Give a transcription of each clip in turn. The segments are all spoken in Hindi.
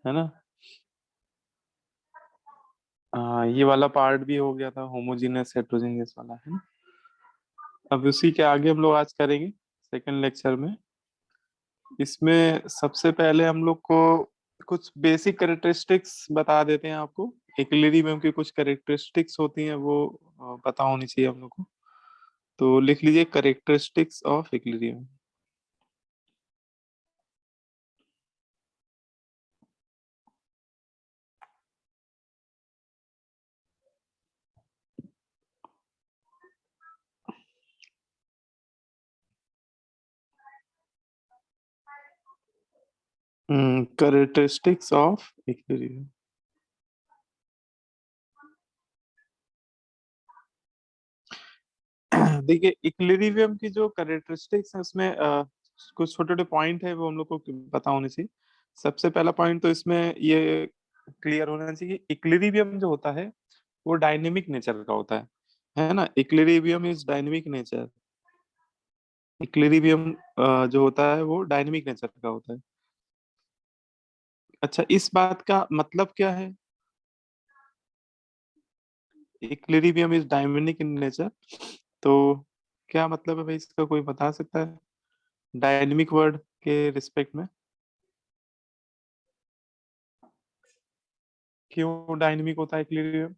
है ना। ये वाला पार्ट भी हो गया था, होमोजीनियस हेट्रोजीनियस वाला, है ना। अब उसी के आगे हम लोग आज करेंगे सेकंड लेक्चर में। इसमें सबसे पहले हम लोग को कुछ बेसिक कैरेक्टरिस्टिक्स बता देते हैं आपको। इक्विलिब्रियम की कुछ कैरेक्टरिस्टिक्स होती हैं, वो पता होनी चाहिए हम लोग को। तो लिख लीजिए characteristics of equilibrium. Characteristics of equilibrium. देखिए इक्विलिब्रियम की जो कैरेक्टरिस्टिक्स है उसमें कुछ छोटे छोटे पॉइंट है, वो हम लोग को पता होने चाहिए। सबसे पहला पॉइंट तो इसमें ये क्लियर होना चाहिए कि इक्विलिब्रियम जो होता है वो डायनेमिक नेचर का होता है ना। Equilibrium is dynamic nature. Equilibrium जो होता है वो डायनेमिक नेचर का होता है। अच्छा, इस बात का मतलब क्या है? Equilibrium is dynamic in nature, तो क्या मतलब है भाई इसका, कोई बता सकता है डायनेमिक वर्ड के रिस्पेक्ट में? क्यों डायनेमिक होता है इक्विलिब्रियम?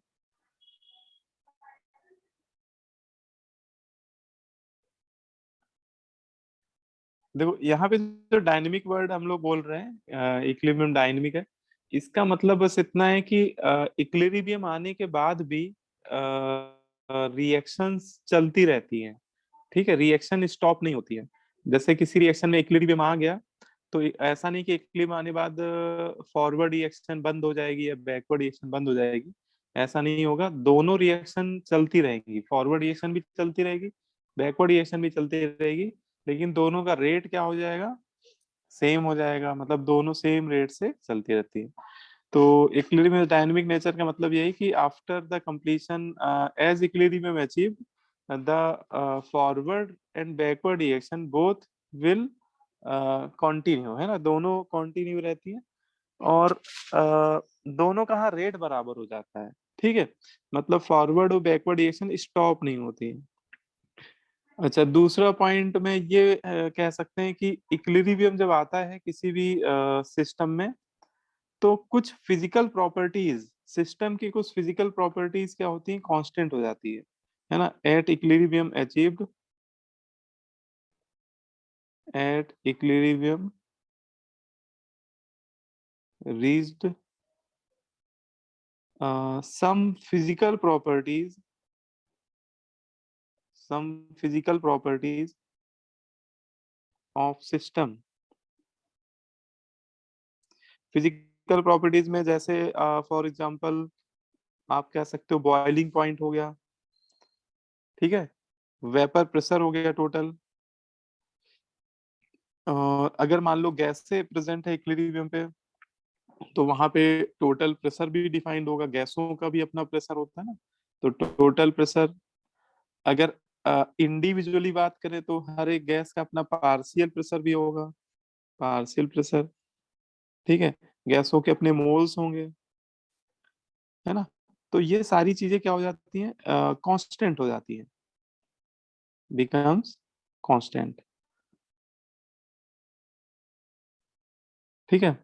देखो यहाँ पे जो डायनेमिक वर्ड हम लोग बोल रहे हैं, इक्विलिब्रियम डायनेमिक है, इसका मतलब बस इतना है कि इक्विलिब्रियम आने के बाद भी रिएक्शंस चलती रहती हैं। ठीक है, रिएक्शन स्टॉप नहीं होती है। जैसे किसी रिएक्शन में इक्विलिब्रियम आ गया तो ऐसा नहीं कि इक्विलिब्रियम आने बाद फॉरवर्ड रिएक्शन बंद हो जाएगी या बैकवर्ड रिएक्शन बंद हो जाएगी। ऐसा नहीं होगा, दोनों रिएक्शन चलती रहेंगी, फॉरवर्ड रिएक्शन भी चलती रहेगी, बैकवर्ड रिएक्शन भी चलती रहेगी। लेकिन दोनों का रेट क्या हो जाएगा? सेम हो जाएगा, मतलब दोनों सेम रेट से चलती रहती है। तो इक्विलिब्रियम डायनेमिक नेचर का मतलब यही कि after the completion as equilibrium achieve the forward and backward reaction both will continue, है ना, दोनों कंटिन्यू रहती है। और दोनों का रेट बराबर हो जाता है। ठीक है, मतलब फॉरवर्ड और बैकवर्ड रिएक्शन स्टॉप नहीं होती है। अच्छा, दूसरा पॉइंट में ये कह सकते हैं कि इक्विलिब्रियम जब आता है किसी भी सिस्टम में, तो कुछ फिजिकल प्रॉपर्टीज, सिस्टम की कुछ फिजिकल प्रॉपर्टीज क्या होती हैं, कांस्टेंट हो जाती है ना। At equilibrium achieved, at equilibrium reached, some physical properties, some physical properties of system. Physical properties में जैसे फॉर एग्जांपल आप कह सकते हो बॉइलिंग पॉइंट हो गया, ठीक है, वेपर प्रेशर हो गया टोटल। अगर मान लो गैस से प्रेजेंट है इक्विलिब्रियम पे, तो वहां पे टोटल प्रेशर भी डिफाइंड होगा, गैसों का भी अपना प्रेशर होता है ना। तो टोटल प्रेशर, अगर इंडिविजुअली बात करें तो हर एक गैस का अपना पार्शियल प्रेशर भी होगा, पार्शियल प्रेशर। ठीक है, गैसों के अपने मोल्स होंगे, है ना। तो ये सारी चीजें क्या हो जाती हैं, कांस्टेंट हो जाती हैं, बिकम्स कांस्टेंट। ठीक है,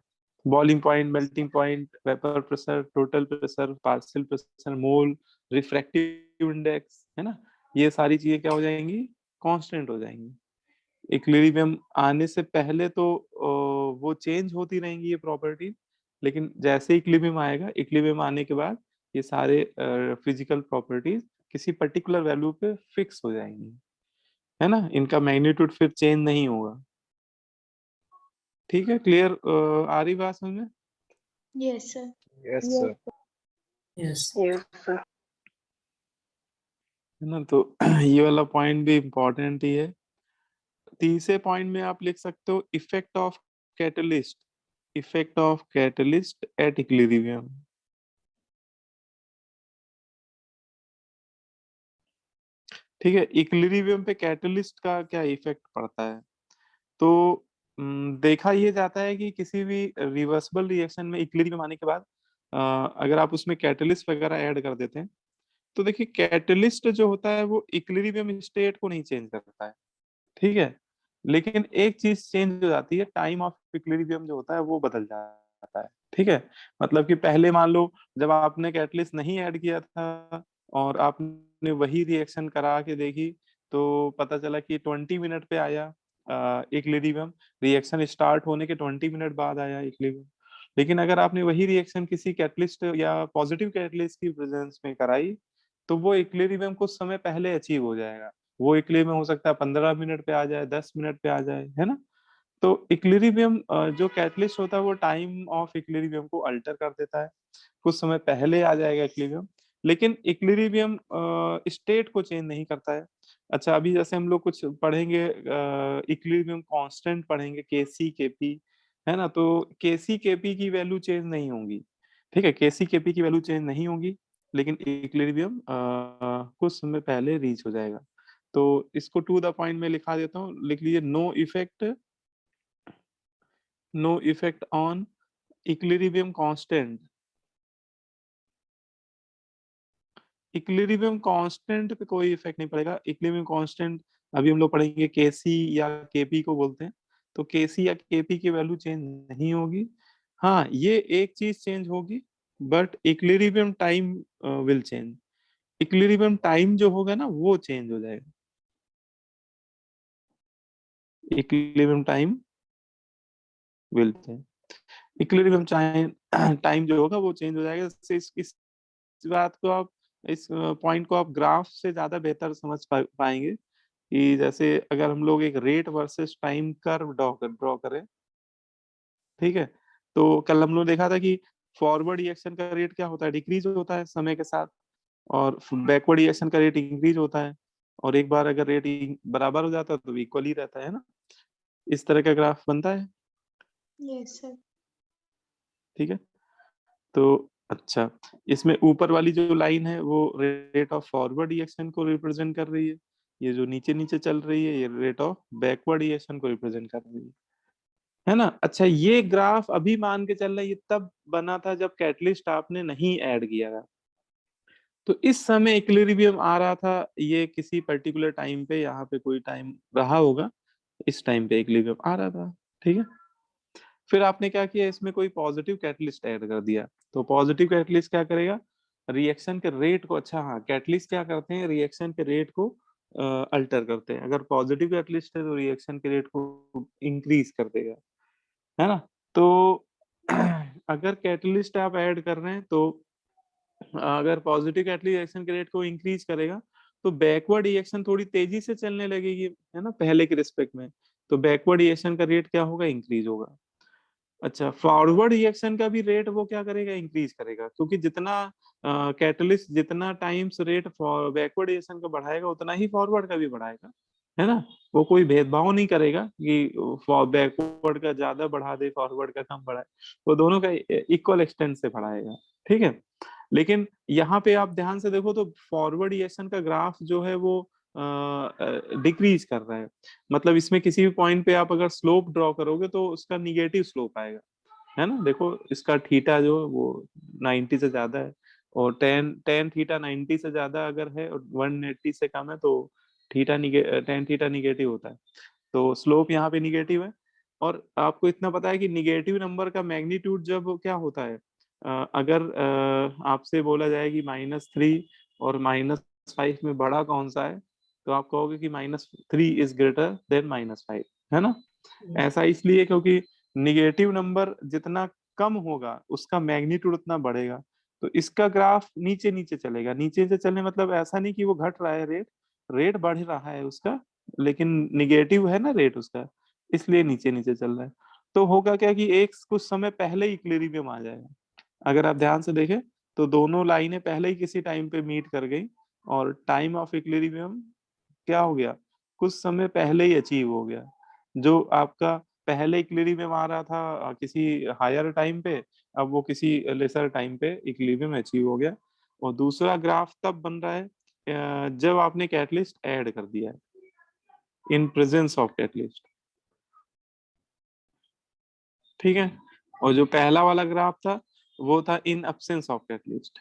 boiling point, melting point, vapour pressure, total pressure, partial pressure, mole, refractive index, है ना, ये सारी चीजें क्या हो जाएंगी, कांस्टेंट हो जाएंगी। इक्विलिब्रियम आने से पहले तो वो चेंज होती रहेंगी ये प्रॉपर्टी, लेकिन जैसे इक्विलिब्रियम आएगा, इक्विलिब्रियम आने के बाद ये सारे फिजिकल प्रॉपर्टीज किसी पर्टिकुलर वैल्यू पे फिक्स हो जाएंगी, है ना, इनका मैग्नीट्यूड फिर चेंज नहीं होगा। ठीक है, क्लियर, आ रही बात समझ में? Yes sir. Yes sir. Yes. है ना, तो ये वाला पॉइंट भी इम्पोर्टेंट ही है। तीसरे पॉइंट में आप लिख सकते हो effect of catalyst, effect of catalyst at equilibrium. ठीक है, इक्विलिब्रियम पे कैटलिस्ट का क्या इफेक्ट पड़ता है? तो देखा ये जाता है कि किसी भी रिवर्सिबल रिएक्शन में इक्विलिब्रियम आने के बाद अगर आप उसमें कैटलिस्ट वगैरह ऐड कर देते हैं, तो देखिए कैटलिस्ट जो होता है वो इक्विलिब्रियम स्टेट को नहीं चेंज करता है, ठीक है? लेकिन एक चीज चेंज हो जाती है, टाइम ऑफ इक्विलिब्रियम जो होता है वो बदल जाता है, ठीक है? मतलब कि पहले मान लो जब आपने कैटलिस्ट नहीं ऐड किया था और आपने वही रिएक्शन करा के देखी, तो पता चला कि 20 मिनट पे आया इक्विलिब्रियम, रिएक्शन स्टार्ट होने के 20 मिनट बाद आया इक्विलिब्रियम। लेकिन अगर आपने वही रिएक्शन किसी कैटलिस्ट या पॉजिटिव कैटलिस्ट की प्रेजेंस में कराई, तो वो इक्विलिब्रियम कुछ समय पहले अचीव हो जाएगा। वो इक्विलिब्रियम हो सकता है 15 मिनट पे आ जाए, 10 मिनट पे आ जाए, है ना? तो इक्विलिब्रियम जो कैटलिस्ट होता है वो टाइम ऑफ इक्विलिब्रियम को अल्टर कर देता है, कुछ समय पहले आ जाएगा इक्विलिब्रियम, लेकिन इक्विलिब्रियम स्टेट को चेंज नहीं करता है। अच्छा, अभी जैसे हम लोग कुछ पढ़ेंगे इक्विलिब्रियम कांस्टेंट पढ़ेंगे, केसी केपी, है ना? तो केसी केपी की वैल्यू चेंज नहीं होंगी, ठीक है? केसी केपी की वैल्यू चेंज नहीं होगी, लेकिन इक्विलिब्रियम कुछ समय पहले रीच हो जाएगा। तो इसको टू द पॉइंट में लिखा देता हूँ, लिख लीजिए, no effect on equilibrium constant. Equilibrium constant पे कोई इफेक्ट नहीं पड़ेगा। इक्विलिब्रियम कांस्टेंट अभी हम लोग पढ़ेंगे केसी या केपी को बोलते हैं, तो केसी या केपी की वैल्यू चेंज नहीं होगी। हाँ, ये एक चीज चेंज होगी, but equilibrium time will change. Equilibrium time जो होगा ना वो चेंज हो जाएगा। Equilibrium time will change. Equilibrium time time जो होगा वो चेंज हो जाएगा। इससे इस बात को आप, इस पॉइंट को आप ग्राफ से ज्यादा बेहतर समझ पाएंगे कि जैसे अगर हम लोग एक rate versus time curve draw करें, ठीक है? तो कल हम लोग देखा था कि फॉरवर्ड रिएक्शन का रेट क्या होता है, डिक्रीज होता है समय के साथ, और बैकवर्ड रिएक्शन का रेट इंक्रीज होता है। और एक बार अगर रेट बराबर हो जाता है तो इक्वल ही रहता है ना? इस तरह का ग्राफ बनता है, Yes, sir. ठीक है? तो अच्छा, इसमें ऊपर वाली जो लाइन है वो रेट ऑफ फॉरवर्ड रिएक्शन को रिप्रेजेंट कर रही है, ये जो नीचे नीचे चल रही है ये रेट ऑफ बैकवर्ड रिएक्शन को रिप्रेजेंट कर रही है ना? अच्छा, ये ग्राफ अभी मान के चल रहा है, ये तब बना था जब कैटलिस्ट आपने नहीं ऐड किया था। तो इस समय इक्विलिब्रियम आ रहा था, ये किसी पर्टिकुलर टाइम पे, यहाँ पे कोई टाइम रहा होगा, इस टाइम पे इक्विलिब्रियम आ रहा था, ठीक है? फिर आपने क्या किया, इसमें कोई पॉजिटिव कैटलिस्ट ऐड कर दिया। तो पॉजिटिव कैटलिस्ट क्या करेगा, रिएक्शन के रेट को, अच्छा हाँ, कैटलिस्ट क्या करते हैं, रिएक्शन के रेट को अल्टर करते हैं। अगर पॉजिटिव कैटलिस्ट है तो रिएक्शन के रेट को इंक्रीज कर देगा, है ना? तो अगर कैटलिस्ट आप ऐड कर रहे हैं तो अगर पॉजिटिव कैटलिस्ट रिएक्शन के रेट को इंक्रीज करेगा, तो बैकवर्ड रिएक्शन थोड़ी तेजी से चलने लगेगी, है ना, पहले के रिस्पेक्ट में। तो बैकवर्ड रिएक्शन का रेट क्या होगा, इंक्रीज होगा। अच्छा, फॉरवर्ड रिएक्शन का भी रेट वो क्या करेगा, इंक्रीज करेगा, क्योंकि जितना कैटलिस्ट जितना टाइम्स रेट बैकवर्ड रिएक्शन का बढ़ाएगा उतना ही फॉरवर्ड का भी बढ़ाएगा, है ना? वो कोई भेदभाव नहीं करेगा कि बैकवर्ड का ज्यादा बढ़ा दे, फॉरवर्ड का कम बढ़ाए। वो दोनों का इक्वल एक्सटेंट से बढ़ाएगा, ठीक है? लेकिन यहाँ पे आप ध्यान से देखो तो फॉरवर्ड रिएक्शन का ग्राफ जो है वो डिक्रीज कर रहा है। मतलब इसमें किसी भी पॉइंट पे आप अगर स्लोप ड्रॉ करोगे तो उसका निगेटिव स्लोप आएगा, है ना? देखो इसका थीटा जो है वो 90 से ज्यादा है, और टेन टेन थीटा 90 से ज्यादा अगर है और 180 से कम है तो टेन थीटा निगेटिव होता है। तो स्लोप यहाँ पे निगेटिव है। और आपको इतना पता है कि निगेटिव नंबर का मैग्नीट्यूड जब क्या होता है, अगर आपसे बोला जाए कि -3 और -5 में बड़ा कौन सा है, तो आप कहोगे कि -3 इज ग्रेटर देन -5, है ना? ऐसा इसलिए क्योंकि निगेटिव नंबर जितना कम होगा उसका मैग्नीट्यूड उतना बढ़ेगा। तो इसका ग्राफ नीचे नीचे चलेगा, नीचे से चलने मतलब ऐसा नहीं कि वो घट रहा है रेट, रेट बढ़ रहा है उसका, लेकिन निगेटिव है ना रेट उसका, इसलिए नीचे नीचे चल रहा है। तो होगा क्या कि एक कुछ समय पहले ही इक्विलिब्रियम आ जाएगा। अगर आप ध्यान से देखें तो दोनों लाइनें पहले ही किसी टाइम पे मीट कर गई, और टाइम ऑफ इक्विलिब्रियम क्या हो गया, कुछ समय पहले ही अचीव हो गया। जो आपका पहले इक्विलिब्रियम आ रहा था किसी हायर टाइम पे, अब वो किसी लेसर टाइम पे इक्विलिब्रियम अचीव हो गया। और दूसरा ग्राफ तब बन रहा है जब आपने कैटलिस्ट ऐड कर दिया है, इन प्रेजेंस ऑफ कैटलिस्ट। ठीक है। और जो पहला वाला ग्राफ था वो था इन एब्सेंस ऑफ कैटलिस्ट।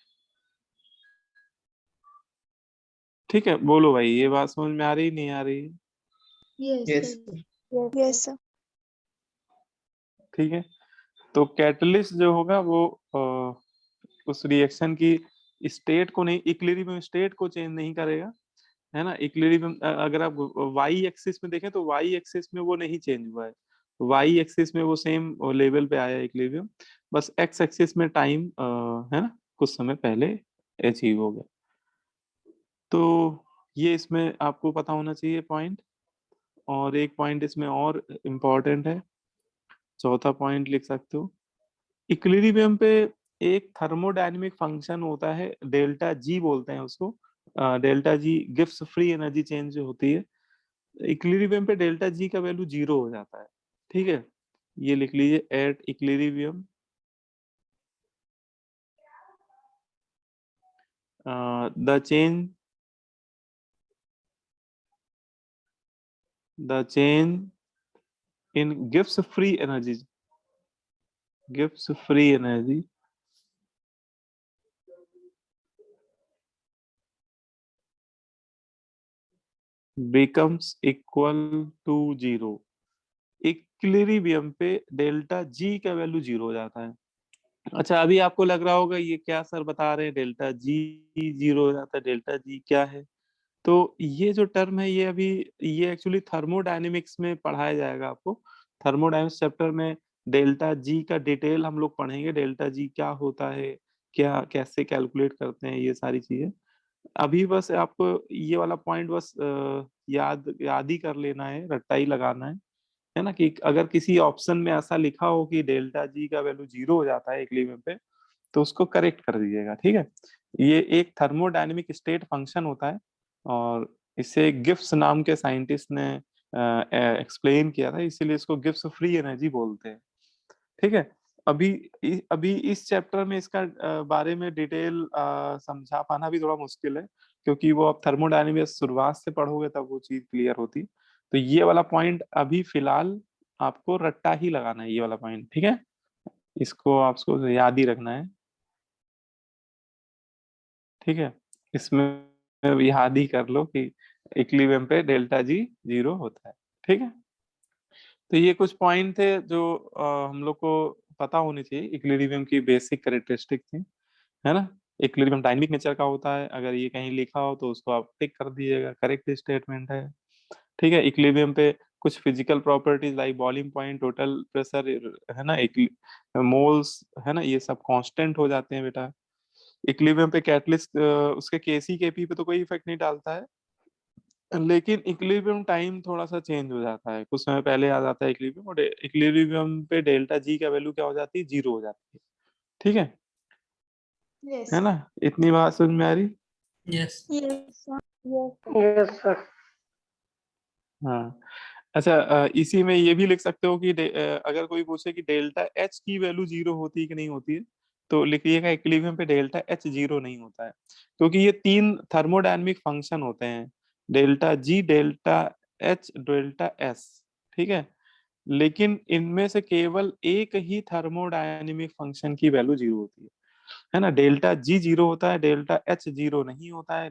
ठीक है, बोलो भाई, ये बात समझ में आ रही नहीं आ रही? Yes, Yes. sir. Yes, sir. ठीक है, तो कैटलिस्ट जो होगा वो उस रिएक्शन की स्टेट को नहीं, इक्विलिब्रियम स्टेट को चेंज नहीं करेगा, है ना। इक्विलिब्रियम अगर आप वाई एक्सिस में देखें तो वाई एक्सिस में वो नहीं चेंज हुआ है, वाई एक्सिस में वो सेम लेवल पे आया है इक्विलिब्रियम, बस एक्स एक्सिस में टाइम है ना कुछ समय पहले अचीव हो गया। तो ये इसमें आपको पता होना चाहिए पॉइंट। और एक पॉइंट इसमें और इम्पोर्टेंट है, चौथा पॉइंट लिख सकते हो। इक्विलिब्रियम पे एक थर्मोडायनेमिक फंक्शन होता है, डेल्टा जी बोलते हैं उसको। Delta G gives free energy change जो होती है, इक्विलिब्रियम पे डेल्टा जी का वैल्यू 0 हो जाता है। ठीक है, ये लिख लीजिए, at equilibrium the change in gives free energy becomes equal to 0। Equilibrium पे डेल्टा जी का वैल्यू 0 हो जाता है। अच्छा, अभी आपको लग रहा होगा ये क्या सर बता रहे हैं, डेल्टा जी 0 हो जाता है, डेल्टा जी क्या है? तो ये जो टर्म है ये अभी, ये एक्चुअली थर्मोडायनेमिक्स में पढ़ाया जाएगा आपको। थर्मोडायनेमिक्स चैप्टर में डेल्टा जी का डिटेल हम लोग पढ़ेंगे, डेल्टा जी क्या होता है, क्या कैसे कैलकुलेट करते हैं, ये सारी चीजें। अभी बस आपको ये वाला पॉइंट बस याद याद ही कर लेना है, रट्टा ही लगाना है ना, कि अगर किसी ऑप्शन में ऐसा लिखा हो कि डेल्टा जी का वैल्यू 0 हो जाता है इक्विलिब्रियम पे, तो उसको करेक्ट कर दीजिएगा। ठीक है, ये एक थर्मोडायनेमिक स्टेट फंक्शन होता है, और इसे गिब्स नाम के साइंटिस्ट ने एक्सप्लेन किया था, इसीलिए इसको गिब्स फ्री एनर्जी बोलते हैं। ठीक है, अभी अभी इस चैप्टर में इसका बारे में डिटेल समझा पाना भी थोड़ा मुश्किल है, क्योंकि वो आप थर्मोडायनेमिक्स शुरुआत से पढ़ोगे तब वो चीज क्लियर होती। तो ये वाला पॉइंट अभी फिलहाल आपको रट्टा ही लगाना है, ये वाला पॉइंट। ठीक है, इसको आपको याद ही रखना है। ठीक है, इसमें याद ही कर लो कि इक्विलिब्रियम पे डेल्टा जी 0 होता है। ठीक है, तो ये कुछ पॉइंट थे जो हम लोग को पता होनी चाहिए, इक्विलिब्रियम की बेसिक कैरेक्टरिस्टिक थी, है ना। इक्विलिब्रियम डायनामिक नेचर का होता है, अगर ये कहीं लिखा हो तो उसको आप टिक कर दीजिएगा, करेक्ट स्टेटमेंट है। ठीक है, इक्विलिब्रियम पे कुछ physical properties like boiling point, total pressure, है ना, मोल्स, है ना, ये सब कांस्टेंट हो जाते हैं बेटा। इक्विलिब्रियम पे कैटलिस्ट उसके केसी केपी पे तो कोई इफेक्ट नहीं डालता है, लेकिन इक्विलिब्रियम टाइम थोड़ा सा चेंज हो जाता है, कुछ समय पहले आ जाता है इक्विलिब्रियम, और इक्विलिब्रियम पे डेल्टा जी का वैल्यू क्या हो जाती है, 0 हो जाती है। ठीक है Yes. है ना, इतनी बात समझ में आ रही? Yes. Yes, sir. Yes, sir. हाँ, अच्छा, इसी में ये भी लिख सकते हो कि अगर कोई पूछे कि डेल्टा एच की वैल्यू 0 होती है कि नहीं होती है, तो लिखिएगा इक्विलिब्रियम पे डेल्टा एच 0 नहीं होता है, क्योंकि ये तीन थर्मोडायनेमिक फंक्शन होते हैं, delta G, delta H, delta S. ठीक है, लेकिन इनमें से केवल एक ही थर्मोडायनेमिक फंक्शन की वैल्यू 0 होती है ना। डेल्टा जी 0 होता है, डेल्टा एच 0 नहीं होता है।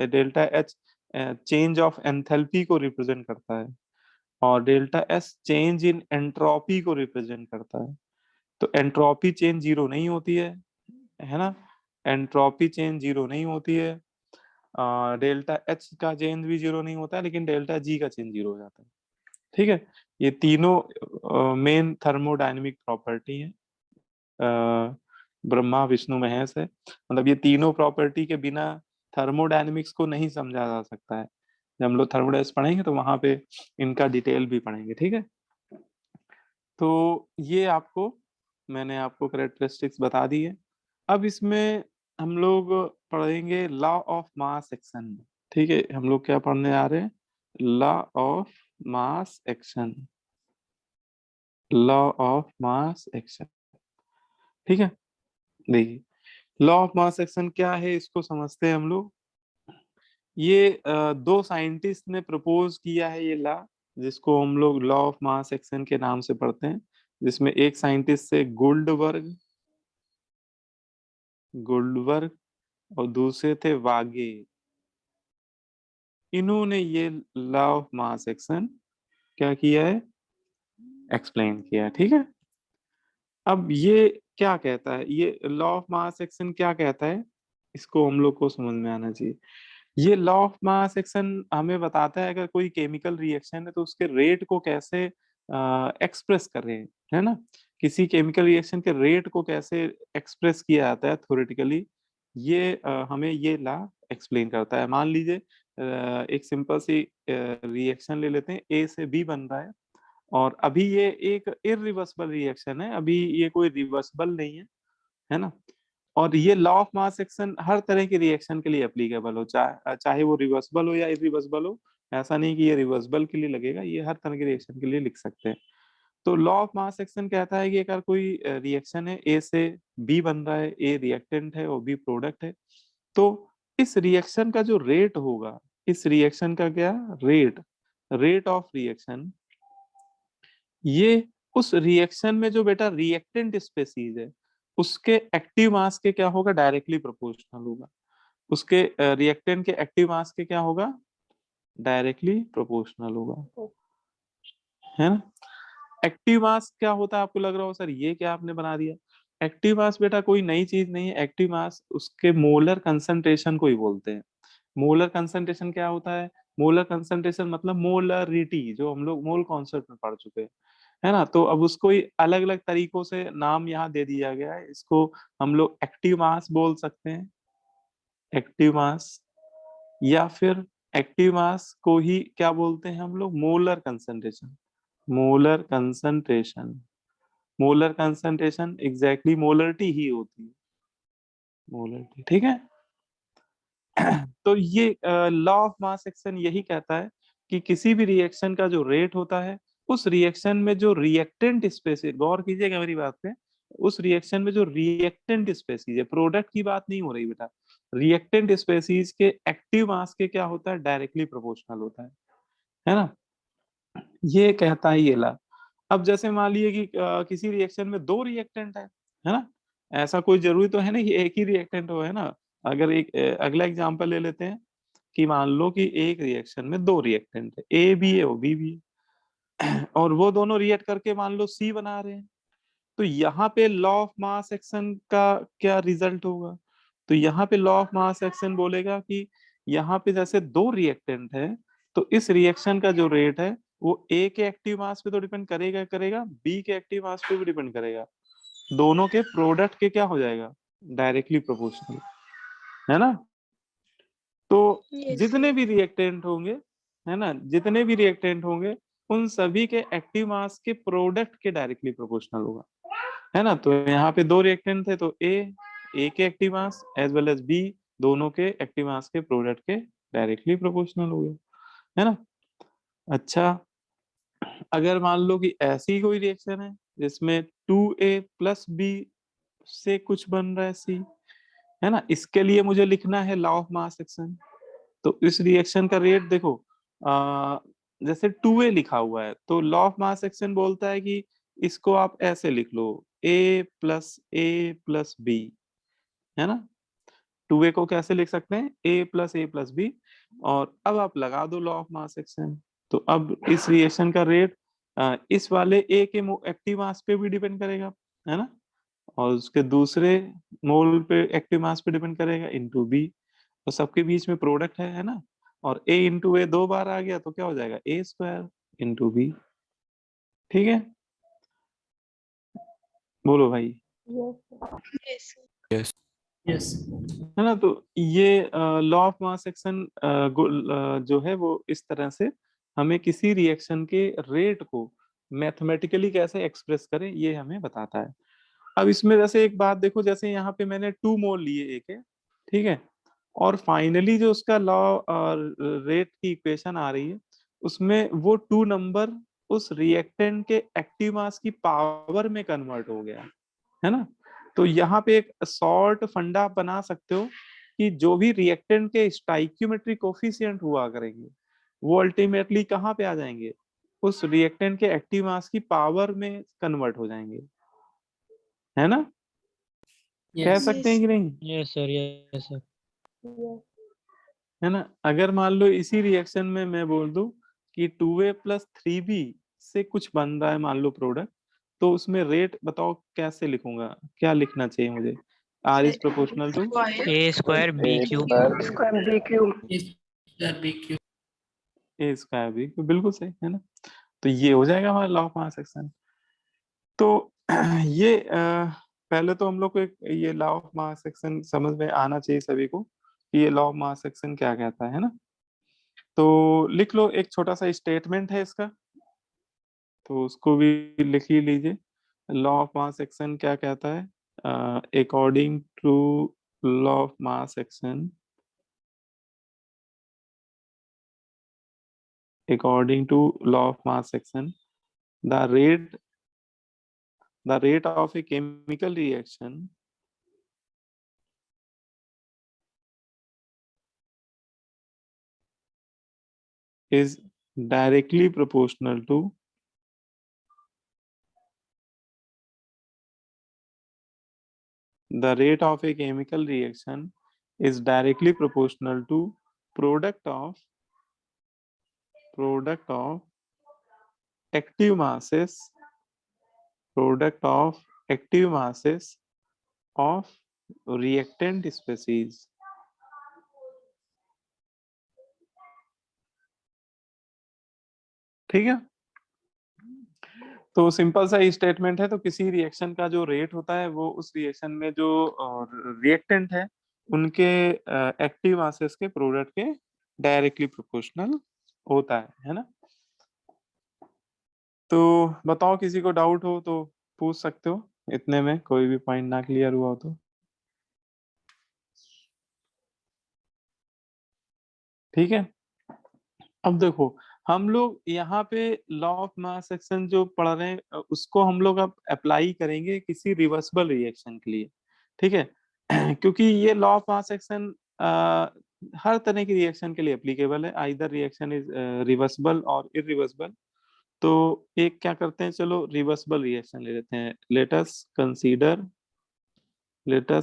Delta H change of enthalpy को रिप्रेजेंट करता है, और delta S change in entropy को रिप्रेजेंट करता है। तो एंट्रोपी चेंज 0 नहीं होती है ना, एंट्रोपी चेंज 0 नहीं होती है। डेल्टा एच का चेंज भी 0 नहीं होता है, लेकिन डेल्टा जी का चेंज 0 हो जाता है। ठीक है, ये तीनों मेन थर्मोडायनेमिक प्रॉपर्टी है, ब्रह्मा विष्णु महेश है, मतलब ये तीनों प्रॉपर्टी के बिना थर्मोडायनेमिक्स को नहीं समझा जा सकता है। जब हम लोग थर्मोडायनेमिक्स पढ़ेंगे तो वहां पे इनका डिटेल भी पढ़ेंगे। ठीक है, तो ये आपको, मैंने आपको कैरेक्टरिस्टिक्स बता दी है। अब इसमें हम लोग पढ़ेंगे लॉ ऑफ मास एक्शन। ठीक है, हम लोग क्या पढ़ने आ रहे हैं, law of mass action, law of mass action. ठीक है, देखिए, लॉ ऑफ मास एक्शन क्या है इसको समझते हैं हम लोग। ये दो साइंटिस्ट ने प्रपोज किया है ये लॉ, जिसको हम लोग लॉ ऑफ मास एक्शन के नाम से पढ़ते हैं। जिसमें एक साइंटिस्ट से गोल्डबर्ग और दूसरे थे वागे। इन्होंने ये लॉ ऑफ मास एक्शन क्या किया है, एक्सप्लेन किया है। ठीक है, अब ये क्या कहता है, ये लॉ ऑफ मास एक्शन क्या कहता है, इसको हम लोग को समझ में आना चाहिए। ये लॉ ऑफ मास एक्शन हमें बताता है अगर कोई केमिकल रिएक्शन है तो उसके रेट को कैसे एक्सप्रेस करें, है ना। किसी केमिकल रिएक्शन के रेट को कैसे एक्सप्रेस किया जाता है थ्योरेटिकली, ये हमें ये लॉ एक्सप्लेन करता है। मान लीजिए एक सिंपल सी रिएक्शन ले लेते हैं, ए से बी बन रहा है और अभी ये एक इरिवर्सिबल रिएक्शन है, अभी ये कोई रिवर्सिबल नहीं है ना। और ये लॉ ऑफ मास एक्शन हर तरह के रिएक्शन के लिए एप्लीकेबल हो, चाहे वो रिवर्सिबल हो या इरिवर्सिबल हो। ऐसा नहीं कि ये रिवर्सिबल के लिए लगेगा, ये हर तरह के रिएक्शन के लिए लिख सकते हैं। तो लॉ ऑफ मास एक्शन कहता है कि अगर कोई रिएक्शन है, ए से बी बन रहा है, ए रिएक्टेंट है और बी प्रोडक्ट है, तो इस रिएक्शन का जो रेट होगा, इस रिएक्शन का क्या रेट ऑफ रिएक्शन, ये उस रिएक्शन में जो बेटा रिएक्टेंट स्पेसीज है उसके एक्टिव मास के क्या होगा, डायरेक्टली प्रोपोर्शनल होगा। उसके रिएक्टेंट के एक्टिव मास के क्या होगा, डायरेक्टली प्रोपोर्शनल होगा, है ना। एक्टिव मास क्या होता है, आपको लग रहा हो सर ये क्या आपने बना दिया। एक्टिव मास बेटा कोई नई चीज नहीं है, एक्टिव मास उसके मोलर कंसंट्रेशन को ही बोलते हैं। मोलर कंसंट्रेशन क्या होता है, मोलर कंसंट्रेशन मतलब मोलरिटी, जो हम लोग मोल कॉन्सेप्ट में पढ़ चुके हैं, है ना। तो अब उसको अलग अलग तरीकों से नाम यहाँ दे दिया गया है। इसको हम लोग एक्टिव मास बोल सकते हैं, एक्टिव मास, या फिर एक्टिव मास को ही क्या बोलते हैं हम लोग, molar concentration. Molar concentration, molar concentration exactly molarity ही होती है, मोलरिटी। ठीक है। तो ये लॉ ऑफ मास एक्शन यही कहता है कि किसी भी रिएक्शन का जो रेट होता है, उस रिएक्शन में जो रिएक्टेंट स्पेसीज, गौर कीजिएगा मेरी बात पे, उस रिएक्शन में जो रिएक्टेंट स्पेसीज है, प्रोडक्ट की बात नहीं हो रही बेटा, रिएक्टेंट स्पेसीज के एक्टिव मास के क्या होता है, डायरेक्टली प्रोपोर्शनल होता है ना। ये कहता है ये ला। अब जैसे मान लीजिए कि किसी रिएक्शन में दो रिएक्टेंट है ना। ऐसा कोई जरूरी तो है ना कि एक ही रिएक्टेंट हो, है ना। अगर एक अगला एग्जांपल ले लेते हैं कि मान लो कि एक रिएक्शन में दो रिएक्टेंट है, ए भी है और बी भी है, और वो दोनों रिएक्ट करके मान लो सी बना रहे हैं। तो यहाँ पे लॉ ऑफ मास एक्शन का क्या रिजल्ट होगा, तो यहाँ पे लॉ ऑफ मास एक्शन बोलेगा कि यहाँ पे जैसे दो रिएक्टेंट है, तो इस रिएक्शन का जो रेट है वो ए के एक्टिव मास पे तो डिपेंड करेगा करेगा, बी के एक्टिव मास पे भी डिपेंड करेगा, दोनों के प्रोडक्ट के क्या हो जाएगा, डायरेक्टली प्रोपोर्शनल, है ना। तो Yes. जितने भी रिएक्टेंट होंगे, है ना, जितने भी रिएक्टेंट होंगे उन सभी के एक्टिव मास के प्रोडक्ट के डायरेक्टली प्रोपोर्शनल होगा, है ना। तो यहाँ पे दो रिएक्टेंट थे तो ए के active mass as well as B, दोनों के एक्टिव मास के प्रोडक्ट के डायरेक्टली प्रोपोर्शनल हो गए, है ना। अच्छा, अगर मान लो कि ऐसी कोई रिएक्शन है जिसमें 2a प्लस बी से कुछ बन रहा है सी, है ना, इसके लिए मुझे लिखना है लॉ ऑफ मास एक्शन। तो इस रिएक्शन का रेट देखो, जैसे 2a लिखा हुआ है तो लॉ ऑफ मास एक्शन बोलता है कि इसको आप ऐसे लिख लो, a प्लस बी, है ना। 2a को कैसे लिख सकते हैं, a प्लस बी, और अब आप लगा दो लॉ ऑफ मास एक्शन। तो अब इस रिएक्शन का रेट इस वाले a के एक्टिव मास पे भी डिपेंड करेगा, है ना, और उसके दूसरे मोल पे एक्टिव मास पे डिपेंड करेगा, इंटू बी, तो सबके बीच में प्रोडक्ट है ना। और a इंटू ए दो बार आ गया तो क्या हो जाएगा, ए स्क्वायर इंटू बी। ठीक है, बोलो भाई, Yes. Yes. Yes. है ना। तो ये लॉ ऑफ मास एक्शन जो है वो इस तरह से हमें किसी रिएक्शन के रेट को मैथमेटिकली कैसे एक्सप्रेस करें ये हमें बताता है। अब इसमें जैसे एक बात देखो, जैसे यहाँ पे मैंने 2 मोल लिए एक है, ठीक है, और फाइनली जो उसका लॉ रेट की इक्वेशन आ रही है उसमें वो 2 नंबर उस रिएक्टेंट के एक्टिव मास की पावर में कन्वर्ट हो गया, है ना। तो यहाँ पे एक शॉर्ट फंडा आप बना सकते हो कि जो भी रिएक्टेंट के स्टाइक्योमेट्रिक कोफिशिएंट हुआ करेंगे वो अल्टीमेटली कहाँ पे आ जाएंगे, उस रिएक्टेंट के एक्टिव मास की पावर में कन्वर्ट हो जाएंगे, है ना? कह सकते हैं कि नहीं? Yes sir, yes sir. Yes. है ना? अगर मान लो इसी रिएक्शन में मैं बोल दूं कि 2A + 3B से कुछ बन रहा है मान लो प्रोडक्ट, तो उसमें रेट बताओ कैसे लिखूंगा, क्या लिखना चाहिए मुझे? R is proportional to A square B cube. A square B, बिल्कुल सही है ना? तो ये हो जाएगा हमारा लॉ ऑफ मास एक्शन। तो ये पहले तो हम लोग को एक ये लॉ ऑफ मास एक्शन समझ में आना चाहिए सभी को कि ये लॉ ऑफ मास एक्शन क्या कहता है ना? तो लिख लो, एक छोटा सा स्टेटमेंट है इसका, तो उसको भी लिख ही लीजिए। लॉ ऑफ मास एक्शन क्या कहता है? According to law of mass action, according to law of mass action, the rate of a chemical reaction is directly proportional to the rate of a chemical reaction is directly proportional to product of active masses of reactant species। ठीक है? तो सिंपल सा स्टेटमेंट है। तो किसी रिएक्शन का जो रेट होता है वो उस रिएक्शन में जो रिएक्टेंट है उनके एक्टिव मासेस के प्रोडक्ट के डायरेक्टली प्रोपोर्शनल होता है ना? तो बताओ, किसी को डाउट हो तो पूछ सकते हो, इतने में कोई भी पॉइंट ना क्लियर हुआ हो तो। ठीक है, अब देखो हम लोग यहाँ पे लॉ ऑफ मास एक्शन जो पढ़ रहे हैं उसको हम लोग अब अप्लाई करेंगे किसी रिवर्सिबल रिएक्शन के लिए। ठीक है क्योंकि ये लॉ ऑफ मास एक्शन हर तरह की रिएक्शन के लिए एप्लीकेबल है, आइदर रिएक्शन इज रिवर्सिबल और इरिवर्सिबल। तो एक क्या करते हैं, चलो रिवर्सिबल रिएक्शन ले लेते हैं। Let us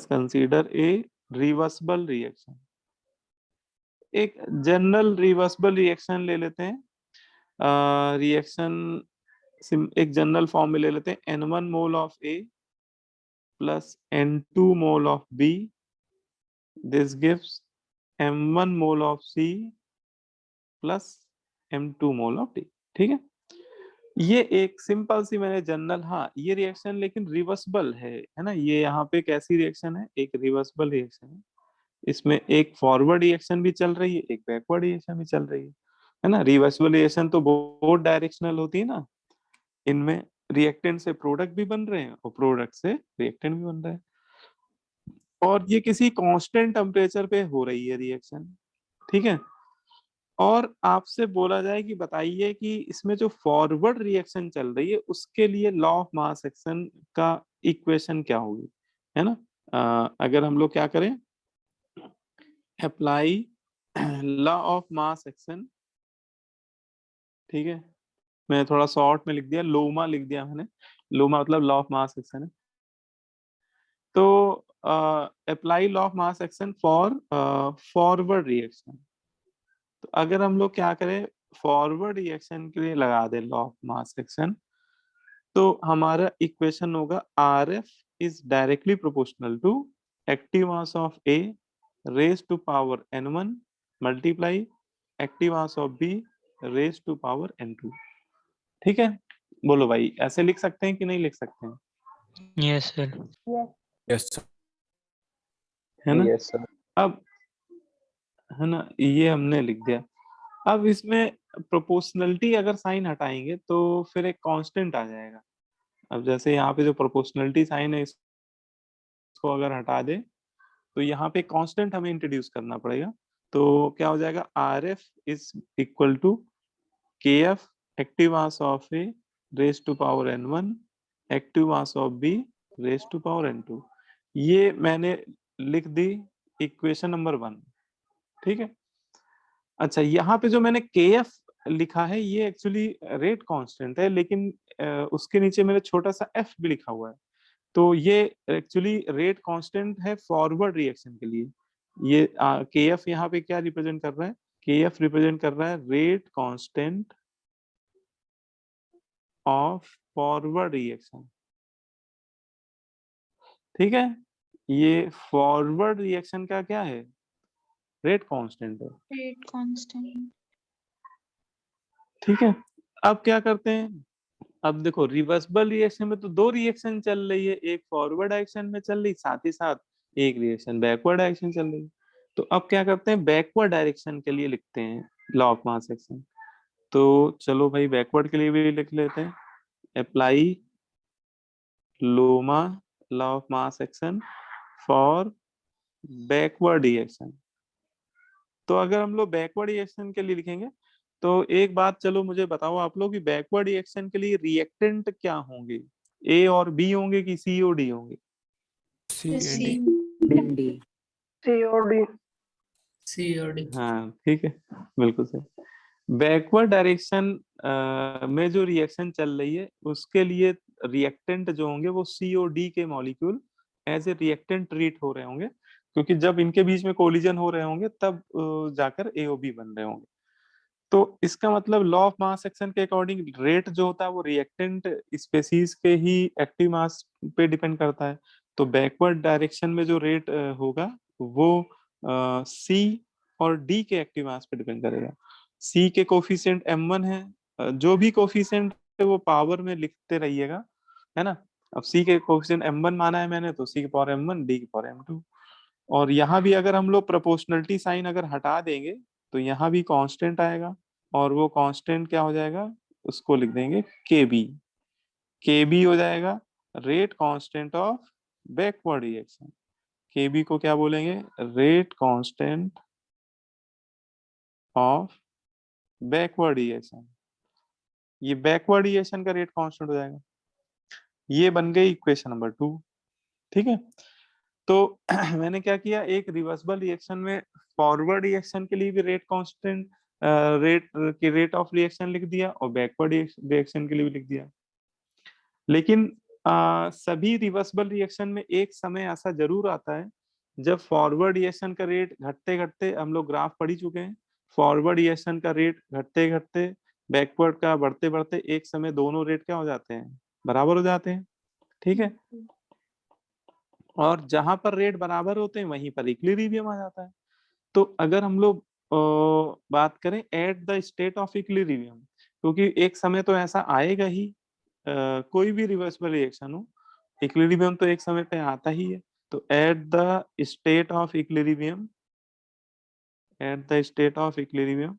consider a reversible reaction. एक जनरल रिवर्सिबल रिएक्शन ले लेते हैं। रिएक्शन एक जनरल फॉर्म में ले लेते हैं, N1 mole of A plus N2 mole of B, this gives M1 mole of C plus M2 mole of D। ठीक है, ये एक सिंपल सी मैंने जनरल, हाँ ये रिएक्शन लेकिन रिवर्सिबल है ना? ये यहाँ पे कैसी रिएक्शन है? एक रिवर्सिबल रिएक्शन है। इसमें एक फॉरवर्ड रिएक्शन भी चल रही है, एक बैकवर्ड रिएक्शन भी चल रही है ना? रिवर्सिबल रिएक्शन तो बोथ डायरेक्शनल होती है ना, इनमें रिएक्टेंट से प्रोडक्ट भी बन रहे हैं और प्रोडक्ट से रिएक्टेंट भी बन रहा है, और ये किसी कांस्टेंट टेम्परेचर पे हो रही है रिएक्शन। ठीक है, और आपसे बोला जाए कि बताइए कि इसमें जो फॉरवर्ड रिएक्शन चल रही है उसके लिए लॉ ऑफ मास एक्शन का इक्वेशन क्या होगी, है ना? अगर हम लोग क्या करें, apply law of mass action. ठीक है, मैं थोड़ा शॉर्ट में लिख दिया, लोमा लिख दिया मैंने। लोमा मतलब लॉ ऑफ मास एक्शन है। तो apply law of mass action for forward reaction. तो अगर हम लोग क्या करें, फॉरवर्ड रिएक्शन के लिए लगा दे लॉ ऑफ मास एक्शन, तो हमारा इक्वेशन होगा RF is directly proportional to active mass of A raise to power N1 multiply active mass of B raise to power N2। ठीक है, बोलो भाई, ऐसे लिख सकते हैं कि नहीं लिख सकते हैं? Yes sir. Yes sir. है ना? Yes sir. अब है ना, ये हमने लिख दिया। अब इसमें प्रोपोर्शनलिटी अगर साइन हटाएंगे तो फिर एक कांस्टेंट आ जाएगा। अब जैसे यहाँ पे जो प्रोपोर्शनलिटी साइन है इसको अगर हटा दे तो यहाँ पे कांस्टेंट हमें इंट्रोड्यूस करना पड़ेगा। तो क्या हो जाएगा, RF is equal to KF active mass of A raise to power N1 active mass of B raise to power N2। ये मैंने लिख दी इक्वेशन नंबर 1। ठीक है, अच्छा यहाँ पे जो मैंने KF लिखा है ये एक्चुअली रेट कांस्टेंट है, लेकिन उसके नीचे मेरे छोटा सा एफ भी लिखा हुआ है। तो ये एक्चुअली रेट कांस्टेंट है फॉरवर्ड रिएक्शन के लिए। ये के एफ यहाँ पे क्या रिप्रेजेंट कर रहा है? के एफ रिप्रेजेंट कर रहा है rate constant of forward reaction. ठीक है, ये फॉरवर्ड रिएक्शन का क्या है? रेट कांस्टेंट है। Rate constant. ठीक है, अब क्या करते हैं? अब देखो रिवर्सिबल रिएक्शन में तो दो रिएक्शन चल रही है, एक फॉरवर्ड डायरेक्शन में चल रही, साथ ही साथ एक रिएक्शन बैकवर्ड डायरेक्शन चल रही है। तो अब क्या करते हैं, बैकवर्ड डायरेक्शन के लिए लिखते हैं लॉ ऑफ मास एक्शन। तो चलो भाई बैकवर्ड के लिए भी लिख लेते हैं, apply Loma law of mass action for backward reaction. तो अगर हम लोग बैकवर्ड रिएक्शन के लिए लिखेंगे तो एक बात चलो मुझे बताओ आप लोग कि बैकवर्ड रिएक्शन के लिए रिएक्टेंट क्या होंगे? ए और बी होंगे कि सी और डी होंगे? C. COD हाँ ठीक है, बिल्कुल सही। बैकवर्ड डायरेक्शन में जो रिएक्शन चल रही है उसके लिए रिएक्टेंट जो होंगे वो सी और डी के molecule as a reactant treat हो रहे होंगे, क्योंकि जब इनके बीच में कोलिजन हो रहे होंगे तब जाकर ए और बी बन रहे होंगे। तो इसका मतलब लॉ ऑफ मास एक्शन के अकॉर्डिंग रेट जो होता है वो रिएक्टेंट स्पेसीज के ही एक्टिव मास पे डिपेंड करता है। तो बैकवर्ड डायरेक्शन में जो रेट होगा वो सी और डी के एक्टिव मास पे डिपेंड करेगा। सी के कोफिशिएंट m1 है, जो भी कोफिशिएंट है वो पावर में लिखते रहिएगा, है ना। अब सी के कोफिशिएंट m1 माना है मैंने, तो सी की पावर m1, डी की पावर m2। और यहाँ भी अगर हम लोग प्रोपोर्शनलिटी साइन अगर हटा देंगे तो यहाँ भी कांस्टेंट आएगा, और वो कांस्टेंट क्या हो जाएगा, उसको लिख देंगे के बी। के बी हो जाएगा rate constant of backward reaction. के बी को क्या बोलेंगे? Rate constant of backward reaction. ये बैकवर्ड रिएक्शन का रेट कांस्टेंट हो जाएगा। ये बन गई इक्वेशन नंबर 2। ठीक है, तो मैंने क्या किया, एक रिवर्सिबल रिएक्शन में फॉरवर्ड रिएक्शन के लिए भी रेट कांस्टेंट रेट की रेट ऑफ रिएक्शन लिख दिया, और बैकवर्ड रिएक्शन के लिए भी लिख दिया। लेकिन सभी रिवर्सिबल रिएक्शन में एक समय ऐसा जरूर आता है जब फॉरवर्ड रिएक्शन का रेट घटते घटते, हम लोग ग्राफ पढ़ ही चुके हैं, फॉरवर्ड रिएक्शन का रेट घटते घटते बैकवर्ड का बढ़ते बढ़ते एक समय दोनों रेट क्या हो जाते हैं, बराबर हो जाते हैं। ठीक है, और जहां पर रेट बराबर होते हैं वहीं पर इक्विलिब्रियम आ जाता है। तो अगर हम लोग बात करें at the state of equilibrium, क्योंकि एक समय तो ऐसा आएगा ही, कोई भी रिवर्सिबल रिएक्शन हो, इक्विलिब्रियम तो एक समय पे आता ही है। तो at the state of equilibrium, at the state of equilibrium,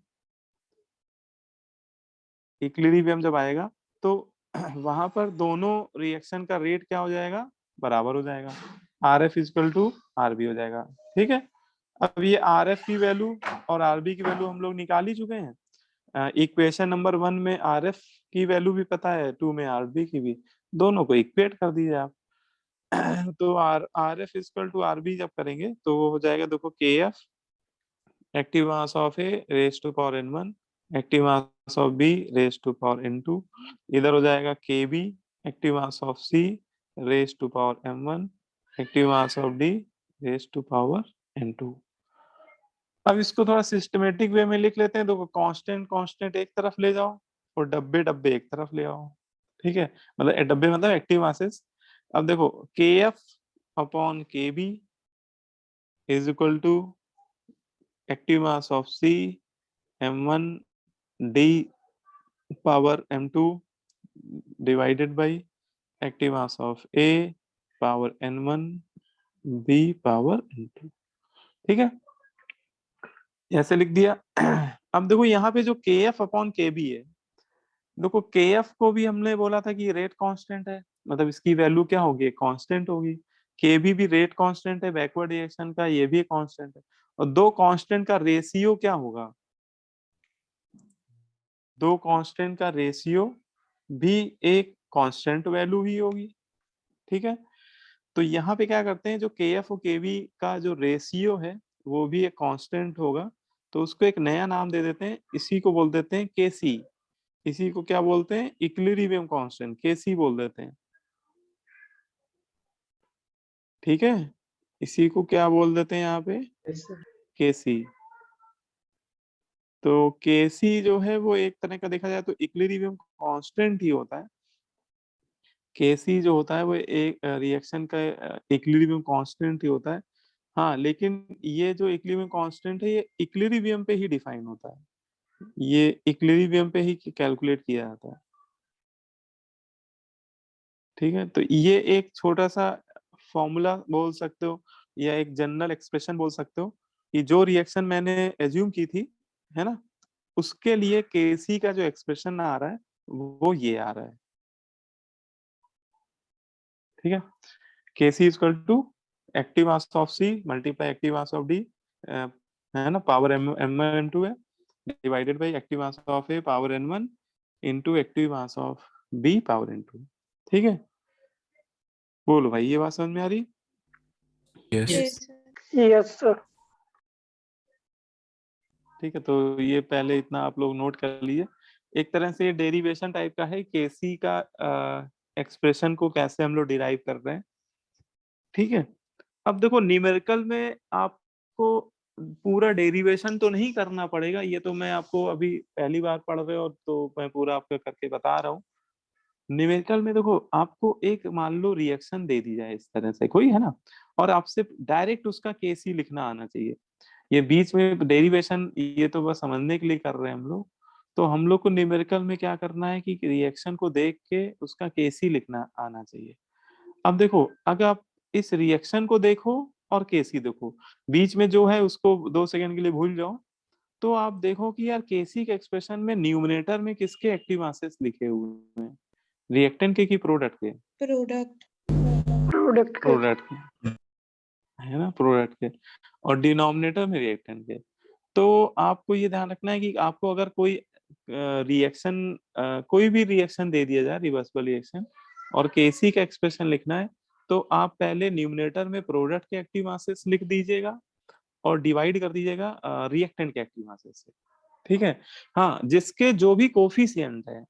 equilibrium जब आएगा तो वहां पर दोनों रिएक्शन का रेट क्या हो जाएगा, बराबर हो जाएगा, R F is equal to R B हो जाएगा। ठीक है, अब ये आर एफ की वैल्यू और आर बी की वैल्यू हम लोग निकाल ही चुके हैं। इक्वेशन नंबर 1 में आर एफ की वैल्यू भी पता है, 2 में आर बी की भी, दोनों को इक्वेट कर दीजिए आप। तो R F is equal to R B जब करेंगे तो वो हो जाएगा, देखो K F active mass of A raise to power n1, active mass of B raise to power n2, इधर हो जाएगा K B active mass of C raise to power m1, active mass of D raise to power n2। अब इसको थोड़ा सिस्टमेटिक वे में लिख लेते हैं। देखो कांस्टेंट कांस्टेंट एक तरफ ले जाओ और डब्बे डब्बे एक तरफ ले आओ। ठीक है, मतलब डब्बे मतलब एक्टिव मासेस। अब देखो K F upon K B is equal to active mass of C m1 d power m2 divided by active mass of a power n1 b power n2। ठीक है, ऐसे लिख दिया। अब देखो यहाँ पे जो के एफ अपॉन के बी है, देखो के एफ को भी हमने बोला था कि रेट कांस्टेंट है, मतलब इसकी वैल्यू क्या होगी, कांस्टेंट होगी। के बी भी रेट कांस्टेंट है बैकवर्ड रिएक्शन का, ये भी कांस्टेंट है। और दो कांस्टेंट का रेशियो क्या होगा, दो कांस्टेंट का रेशियो भी एक कांस्टेंट वैल्यू ही होगी। ठीक है, तो यहाँ पे क्या करते हैं, जो के एफ और के बी का जो रेशियो है वो भी एक कांस्टेंट होगा, तो उसको एक नया नाम दे देते हैं, इसी को बोल देते हैं केसी। इसी को क्या बोलते हैं? इक्विलिब्रियम कांस्टेंट, केसी बोल देते हैं। ठीक है, इसी को क्या बोल देते हैं यहाँ पे? केसी। तो केसी जो है वो एक तरह का देखा जाए तो इक्विलिब्रियम कांस्टेंट ही होता है। केसी जो होता है वो एक रिएक्शन का इक्विलिब्रियम कांस्टेंट ही होता है। हाँ, लेकिन ये जो इक्विलिब्रियम कांस्टेंट है ये इक्विलिब्रियम पे ही डिफाइन होता है, ये इक्विलिब्रियम पे ही कैलकुलेट किया जाता है। ठीक है, तो ये एक छोटा सा फॉर्मूला बोल सकते हो या एक जनरल एक्सप्रेशन बोल सकते हो कि जो रिएक्शन मैंने एज्यूम की थी, है ना, उसके लिए केसी का जो एक्सप्रेशन आ रहा है वो ये आ रहा है। ठीक है, KC equal to active mass of C multiply active mass of D, है ना, पावर m1 m2 है, divided by active mass of A power n1 into active mass of B power n2। ठीक है, बोलो भाई, ये बात समझ में आ रही? Yes. Yes, sir. Yes, sir. ठीक है, तो ये पहले इतना आप लोग नोट कर लीजिए। एक तरह से डेरिवेशन टाइप का है, केसी का एक्सप्रेशन को कैसे हम लोग डिराइव कर रहे हैं। ठीक है, अब देखो न्यूमेरिकल में आपको पूरा डेरिवेशन तो नहीं करना पड़ेगा, ये तो मैं आपको अभी पहली बार पढ़ रहे हो तो मैं पूरा आपको करके बता रहा हूँ। न्यूमेरिकल में देखो, आपको एक मान लो रिएक्शन दे दी जाए इस तरह से कोई, है ना, और आपसे डायरेक्ट उसका केसी लिखना आना चाहिए। ये बीच में डेरिवेशन ये तो बस समझने के लिए कर रहे हैं हम लोग। तो हम लोग को न्यूमेरिकल में क्या करना है कि रिएक्शन को देख के उसका केसी लिखना आना चाहिए। अब देखो, अगर आप इस रिएक्शन को देखो और केसी देखो, बीच में जो है उसको 2 सेकंड के लिए भूल जाओ, तो आप देखो कि यार केसी के एक्सप्रेशन में न्यूमरेटर में किसके एक्टिव मासेस लिखे हुए हैं? रिएक्टेंट के कि प्रोडक्ट के? Product. Product के। प्रोडक्ट के, है ना, प्रोडक्ट के, और डिनोमिनेटर में रिएक्टेंट के। तो आपको ये ध्यान रखना है कि आपको अगर कोई रिएक्शन कोई भी रिएक्शन दे दिया जाए, रिवर्सिबल रिएक्शन, और केसी का एक्सप्रेशन लिखना है, तो आप पहले न्यूमरेटर में प्रोडक्ट के एक्टिव मासेस लिख दीजिएगा और डिवाइड कर दीजिएगा रिएक्टेंट के एक्टिव मासेस से। ठीक है, हाँ, जिसके जो भी कोफिशिएंट है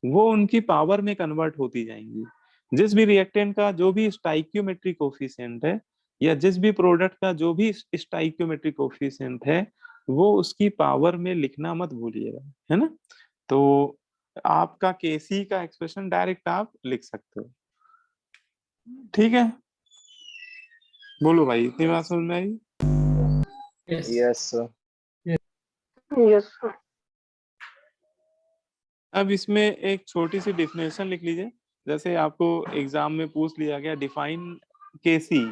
वो उनकी पावर में कन्वर्ट होती जाएंगी। जिस भी रिएक्टेंट का जो भी स्टाइक्योमेट्री कोफिशिएंट है या जिस भी प्रोडक्ट का जो भी स्टाइक्योमेट्री कोफिशिएंट है, वो उसकी पावर में लिखना मत भूलिएगा, है ना। तो आपका केसी का एक्सप्रेशन डायरेक्ट आप लिख सकते हो। ठीक है, बोलो भाई, इतनी बात समझ में आई? Yes, sir. Yes, sir. अब इसमें एक छोटी सी डिफिनेशन लिख लीजिए, जैसे आपको एग्जाम में पूछ लिया गया डिफाइन केसी,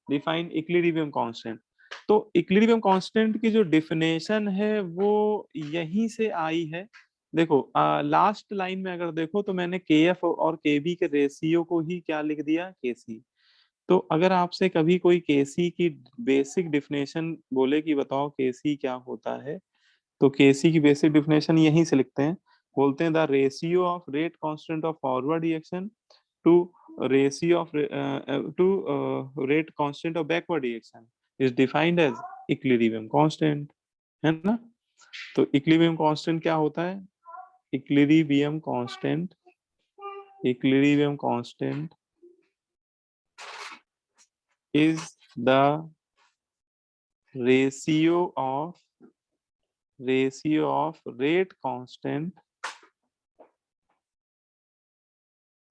डिफाइन इक्विलिब्रियम कांस्टेंट। तो इक्विलिब्रियम कांस्टेंट की जो डिफिनेशन है वो यहीं से आई है। देखो, लास्ट लाइन में अगर देखो तो मैंने केएफ और केबी के रेशियो को ही क्या लिख दिया? केसी। तो अगर आपसे कभी कोई केसी की बेसिक डिफिनेशन बोले कि बताओ केसी क्या होता है, तो केसी की बेसिक डिफिनेशन यहीं से लिखते हैं, बोलते हैं the ratio of rate constant of forward reaction to ratio of to rate constant of backward reaction is defined as equilibrium constant, है ना। तो इक्विलिब्रियम कांस्टेंट क्या होता है? Equilibrium constant, equilibrium constant is the ratio of rate constant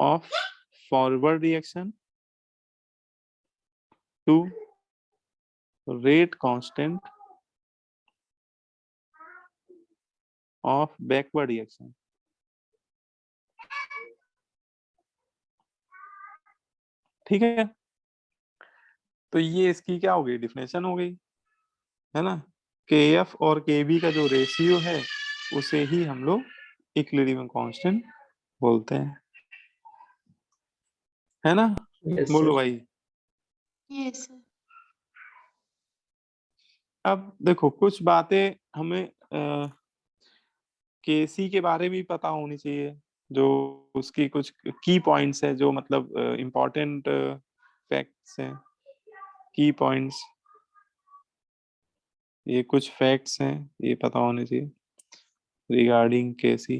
of forward reaction to rate constant of backward reaction। ठीक है, तो ये इसकी क्या हो गई? डिफिनेशन हो गई, है ना। केएफ और केबी का जो रेशियो है उसे ही हम लोग इक्विलिब्रियम कांस्टेंट बोलते हैं, है ना। Yes, बोलो sir. भाई। Yes, sir. अब देखो, कुछ बातें हमें केसी के बारे में भी पता होनी चाहिए, जो उसकी कुछ की पॉइंट्स है, जो मतलब इम्पोर्टेंट फैक्ट्स हैं, की पॉइंट्स। ये कुछ फैक्ट्स हैं, ये पता होने चाहिए रिगार्डिंग केसी।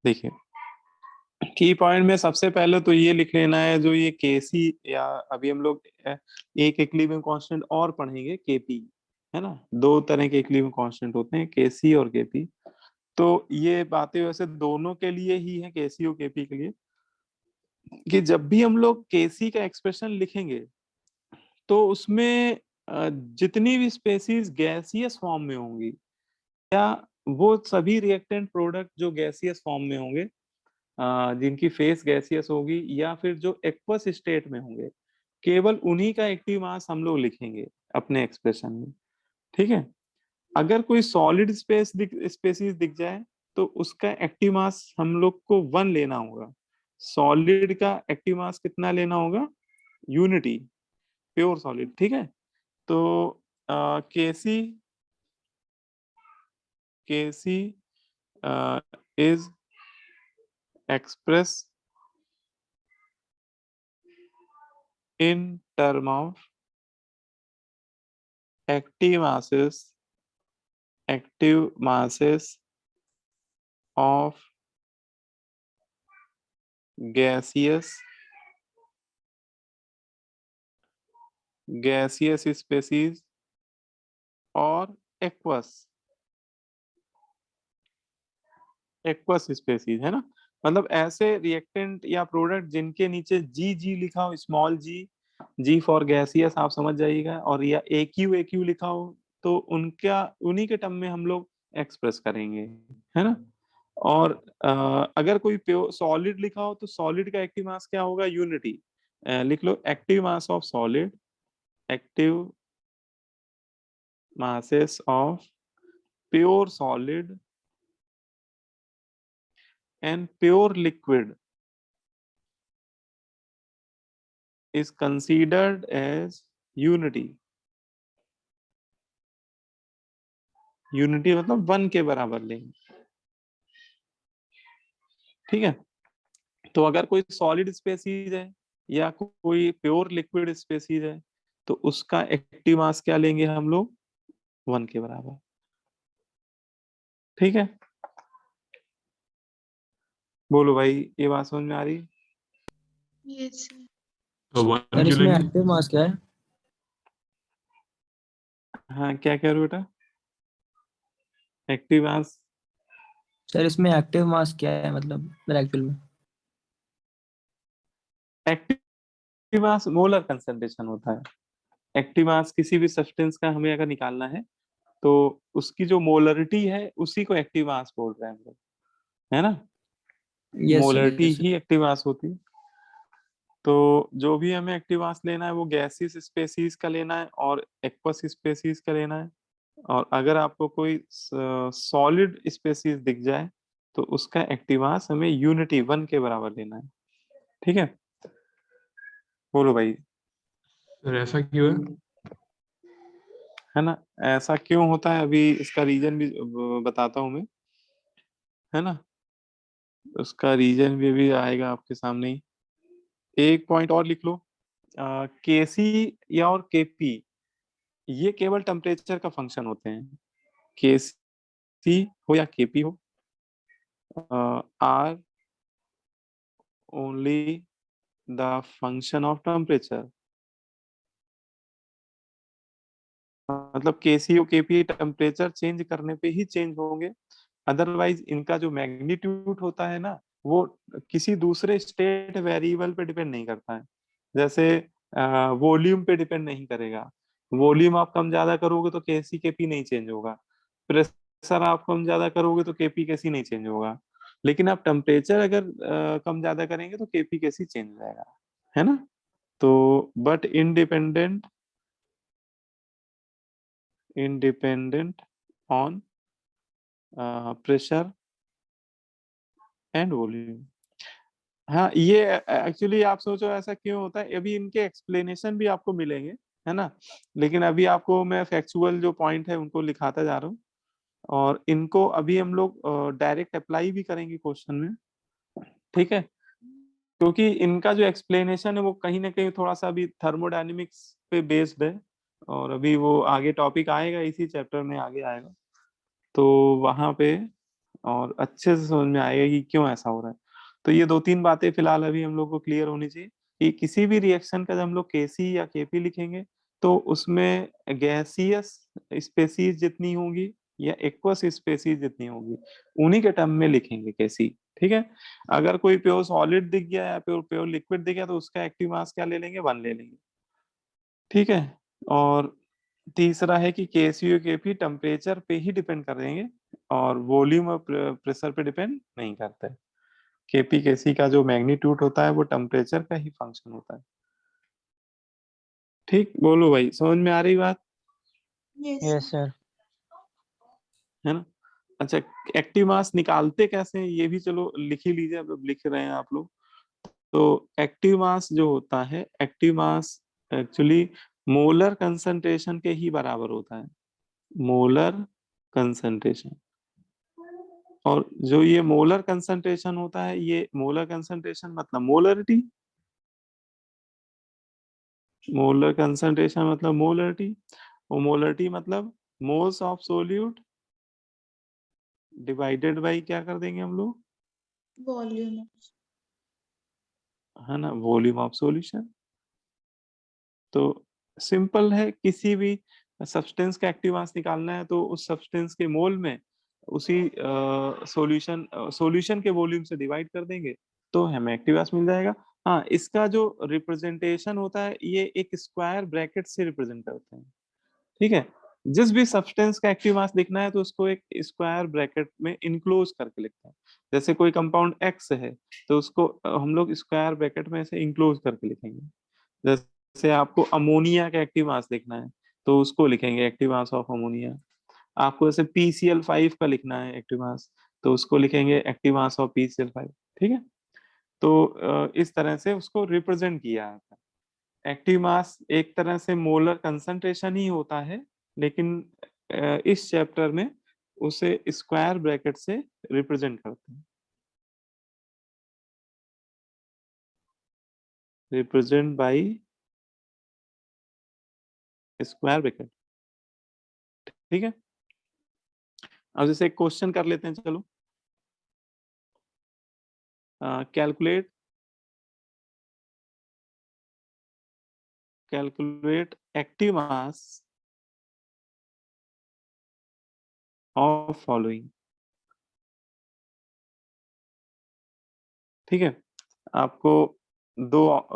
देखिए की पॉइंट में सबसे पहले तो ये लिख लेना है, जो ये केसी, या अभी हम लोग एक इक्विलिब्रियम कांस्टेंट और पढ़ेंगे केपी, है ना। दो तरह के इक्विलिब्रियम कांस्टेंट होते हैं, केसी और केपी। तो ये बातें वैसे दोनों के लिए ही है, केसी और केपी के लिए, कि जब भी हम लोग केसी का एक्सप्रेशन लिखेंगे तो उसमें जितनी भी स्पेसीज गैसियस फॉर्म में होंगी, या वो सभी रिएक्टेंट प्रोडक्ट जो गैसियस फॉर्म में होंगे, जिनकी फेस गैसियस होगी, या फिर जो एक्वस स्टेट में होंगे, केवल उन्हीं का एक्टिव मास हम लोग लिखेंगे अपने एक्सप्रेशन में। ठीक है। अगर कोई सॉलिड स्पेसीज दिख जाए तो उसका एक्टिव मास हम लोग को 1 लेना होगा। सॉलिड का एक्टिव मास कितना लेना होगा? Unity, pure solid. ठीक है। तो KC is express in term of active masses of gaseous species और aqueous स्पेसीज, है ना। मतलब ऐसे रिएक्टेंट या प्रोडक्ट जिनके नीचे जी लिखा हो, स्मॉल जी फॉर गैसियस, आप समझ जाइएगा, और या एक्यू लिखा हो, तो उनका उन्हीं के टर्म में हम लोग एक्सप्रेस करेंगे, है ना। और अगर कोई प्योर सॉलिड लिखा हो तो सॉलिड का एक्टिव मास क्या होगा? यूनिटी। लिख लो, active mass of solid, active masses of pure solid and pure liquid is considered as unity. Unity मतलब 1 के बराबर लेंगे। ठीक है। तो अगर कोई सॉलिड स्पेसीज है या कोई प्योर लिक्विड स्पेसीज है तो उसका एक्टिव मास क्या लेंगे हम लोग? 1 के बराबर। ठीक है। बोलो भाई, ये बात समझ में आ रही है? Yes, sir. तो 1 सर क्यों इसमें लेंगे? एक्टिव मास क्या है? हाँ, क्या कह रहे हो बेटा? एक्टिव मास, सर इसमें एक्टिव मास क्या है मतलब एक्चुअल में? एक्टिव मास मोलर कंसंट्रेशन होता है। एक्टिव मास किसी भी सब्सटेंस का हमें अगर निकालना है तो उसकी जो मोलरिटी है उसी को एक्टिव मास बोल रहे हैं हम लोग, है ना। Yes sir, molarity yes sir. ही एक्टिव मास होती है। तो जो भी हमें एक्टिव मास लेना है वो गैसियस स्पेसीज का लेना है और एक्वस स्पेसीज का लेना है। और अगर आपको कोई सॉलिड स्पेसीज दिख जाए तो उसका एक्टिव मास हमें यूनिटी 1 के बराबर लेना है। ठीक है। बोलो भाई। सर ऐसा क्यों है? है ना, ऐसा क्यों होता है अभी इसका रीजन भी बताता हूं मैं, है ना। उसका रीजन भी अभी आएगा आपके सामने ही। एक पॉइंट और लिख लो, केसी या और केपी ये केवल टेम्परेचर का फंक्शन होते हैं। केसी हो या केपी हो, are only the function of temperature. मतलब केसी और केपी टेम्परेचर चेंज करने पे ही चेंज होंगे, अदरवाइज इनका जो मैग्नीट्यूड होता है ना वो किसी दूसरे स्टेट वेरिएबल पे डिपेंड नहीं करता है। जैसे वॉल्यूम पे डिपेंड नहीं करेगा। वॉल्यूम आप कम ज्यादा करोगे तो केसी केपी नहीं चेंज होगा। प्रेशर आप कम ज्यादा करोगे तो केपी केसी नहीं चेंज होगा। लेकिन आप टेम्परेचर अगर कम ज्यादा करेंगे तो केपी केसी चेंज हो जाएगा, है ना। तो but independent on pressure and volume. हाँ, ये एक्चुअली आप सोचो ऐसा क्यों होता है, अभी इनके एक्सप्लेनेशन भी आपको मिलेंगे, है ना। लेकिन अभी आपको मैं फैक्चुअल जो पॉइंट है उनको लिखाता जा रहा हूँ, और इनको अभी हम लोग डायरेक्ट अप्लाई भी करेंगे क्वेश्चन में। ठीक है। क्योंकि इनका जो एक्सप्लेनेशन है वो कहीं ना कहीं थोड़ा सा अभी थर्मोडायनेमिक्स पे बेस्ड है, और अभी वो आगे टॉपिक आएगा, इसी चैप्टर में आगे आएगा, तो वहां पे और अच्छे से समझ में आएगा कि क्यों ऐसा हो रहा है। तो ये 2-3 बातें फिलहाल अभी हम लोग को क्लियर होनी चाहिए कि किसी भी रिएक्शन का जब हम लोग केसी या केपी लिखेंगे तो उसमें गैसियस स्पेसीज जितनी होंगी या एक्वस स्पेसीज जितनी होंगी उन्हीं के टर्म में लिखेंगे केसी। ठीक है, अगर कोई प्योर सॉलिड दिख गया या प्योर लिक्विड दिख गया तो उसका एक्टिव मास क्या ले लेंगे, 1 ले लेंगे। ठीक है, और तीसरा है कि केसीओ केपी टेम्परेचर पे ही डिपेंड करेंगे और वॉल्यूम और प्रेशर पे डिपेंड नहीं करते। केपी केसी का जो मैग्नीट्यूड होता है वो टेम्परेचर का ही फंक्शन होता है। ठीक, बोलो भाई, समझ में आ रही बात? Yes. Yes sir. है ना? अच्छा, एक्टिव मास निकालते कैसे हैं ये भी चलो लिख ही लीजिए, अब लिख रहे हैं आप लोग। तो एक्टिव मास जो होता है, active mass actually molar concentration के ही बराबर होता है, मोलर कंसंट्रेशन। और जो ये मोलर कंसंट्रेशन होता है, ये मोलर कंसंट्रेशन मतलब मोलरिटी, मोलर कंसंट्रेशन मतलब मोलरिटी, और मोलरिटी मतलब moles of solute divided by क्या कर देंगे हम लोग, Volume. है ना, वॉल्यूम ऑफ सॉल्यूशन। तो सिंपल है, किसी भी सब्सटेंस का एक्टिव मास निकालना है तो उस सब्सटेंस के मोल में उसी सॉल्यूशन के वॉल्यूम से डिवाइड कर देंगे तो हमें एक्टिव मास मिल जाएगा। हाँ, इसका जो रिप्रेजेंटेशन होता है ये एक स्क्वायर ब्रैकेट से रिप्रेजेंट करते हैं। ठीक है, जिस भी सब्सटेंस का एक्टिव मास लिखना है तो उसको एक स्क्वायर ब्रैकेट में इनक्लोज करके लिखते हैं। जैसे कोई कंपाउंड एक्स है तो उसको हम लोग स्क्वायर ब्रैकेट में से इनक्लोज करके लिखेंगे। जैसे आपको अमोनिया का एक्टिव मास लिखना है तो उसको लिखेंगे एक्टिव मास ऑफ अमोनिया। आपको जैसे PCl5 का लिखना है एक्टिव मास तो उसको लिखेंगे एक्टिव मास ऑफ PCl5। ठीक है, तो इस तरह से उसको रिप्रेजेंट किया जाता है। एक्टिव मास एक तरह से मोलर कंसंट्रेशन ही होता है, लेकिन इस चैप्टर में उसे स्क्वायर ब्रैकेट से रिप्रेजेंट करते हैं, रिप्रेजेंट बाय स्क्वायर ब्रैकेट। ठीक है, अब जैसे एक क्वेश्चन कर लेते हैं, चलो calculate active mass of following. ठीक है, आपको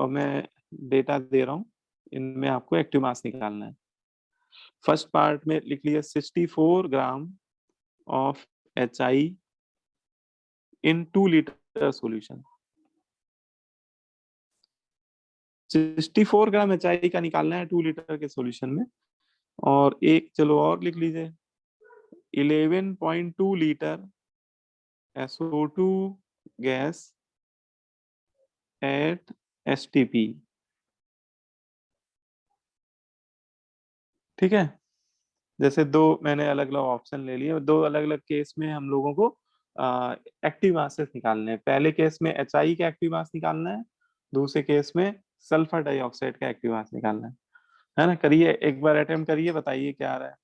मैं डेटा दे रहा हूँ, इनमें आपको एक्टिव मास निकालना है। फर्स्ट पार्ट में लिख लिया 64 gram of HI in 2 litre solution. 64 gram HI का निकालना है 2 लीटर के सॉल्यूशन में। और एक चलो और लिख लीजिए 11.2 litre SO2 gas at STP। ठीक है, जैसे दो मैंने अलग अलग ऑप्शन ले लिए, दो अलग अलग केस में हम लोगों को एक्टिव मासेस निकालने हैं। पहले केस में HI का एक्टिव मास निकालना है, दूसरे केस में सल्फर डाइऑक्साइड का एक्टिव मास निकालना है ना? करिए, एक बार अटेम्प्ट करिए, बताइए क्या आ रहा है।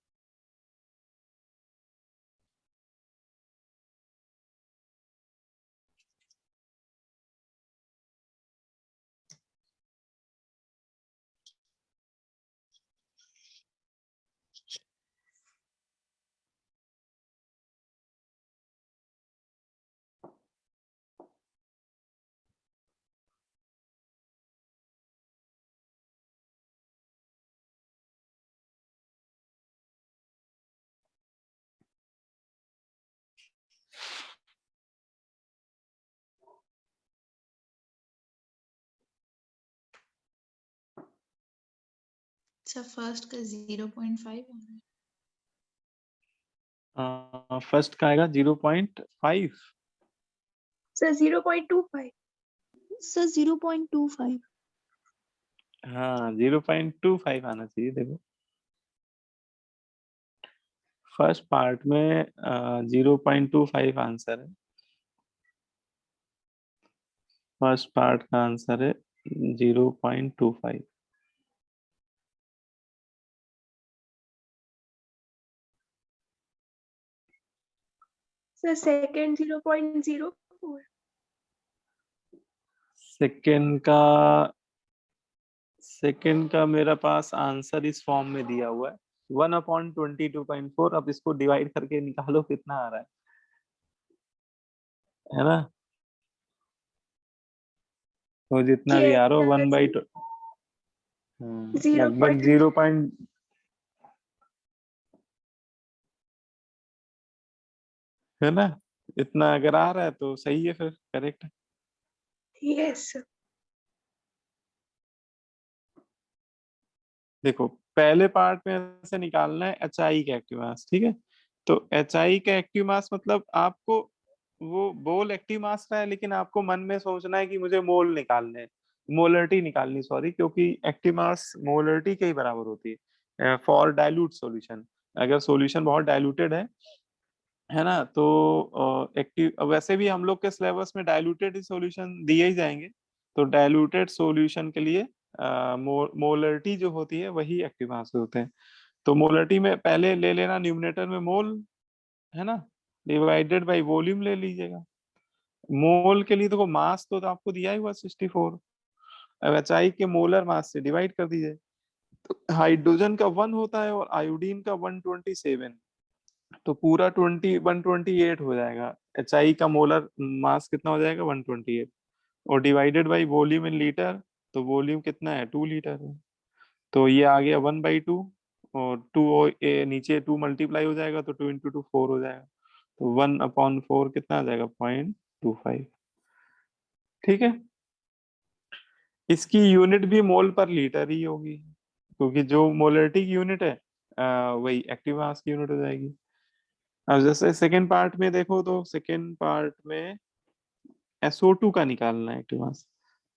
So first का 0.5 फर्स्ट का आएगा 0.5। सर 0.25 सर 0.25 हाँ, 0.25 आना चाहिए। देखो फर्स्ट पार्ट में 0.25 आंसर है। फर्स्ट पार्ट का आंसर है 0.25। Sir second 0.04। सेकंड का मेरा पास आंसर इस फॉर्म में दिया हुआ है 1/22.4। अब इसको डिवाइड करके निकालो कितना आ रहा है ना। तो जितना भी आ रहा हो 1/2 लगभग 0. है ना, इतना अगर आ रहा है तो सही है, फिर करेक्ट है। Yes sir. देखो पहले पार्ट में से निकालना है HI का एक्टिव मास, ठीक है। तो HI का एक्टिव मास मतलब आपको वो बोल एक्टिव मास रहा है, लेकिन आपको मन में सोचना है कि मुझे मोल निकालने, मोलरिटी निकालनी, सॉरी, क्योंकि एक्टिव मास मोलरिटी के ही बराबर होती है फॉर डाइल्यूट सॉल्यूशन। अगर सॉल्यूशन बहुत डाइल्यूटेड है ना, तो एक्टिव, वैसे भी हम लोग के सिलेबस में डाइल्यूटेड सॉल्यूशन दिए ही जाएंगे। तो डाइल्यूटेड सॉल्यूशन के लिए मोलरिटी जो होती है वही एक्टिव मास होते हैं। तो मोलरिटी में पहले ले लेना न्यूमरेटर में मोल, है ना, डिवाइडेड बाय वॉल्यूम ले लीजिएगा। मोल के लिए देखो मास तो आपको दिया ही हुआ 64। अब HI के मोलर मास से डिवाइड कर दीजिए। तो हाइड्रोजन का 1 होता है और आयोडीन का 127, तो पूरा 128 हो जाएगा। HI का मोलर मास कितना हो जाएगा 128, और divided by volume in litre, तो वॉल्यूम कितना है 2 लीटर है। तो ये आ गया 1/2, और 2 नीचे 2 मल्टीप्लाई हो जाएगा तो 2 इंटू 2 4 हो जाएगा। तो 1/4 कितना आ जाएगा 0.25। ठीक है, इसकी यूनिट भी मोल पर लीटर ही होगी, क्योंकि जो मोलरिटी की यूनिट है वही एक्टिव मास की यूनिट हो जाएगी। अब जैसे सेकेंड पार्ट में देखो, तो सेकेंड पार्ट में SO2 का निकालना है एक्टिव मास।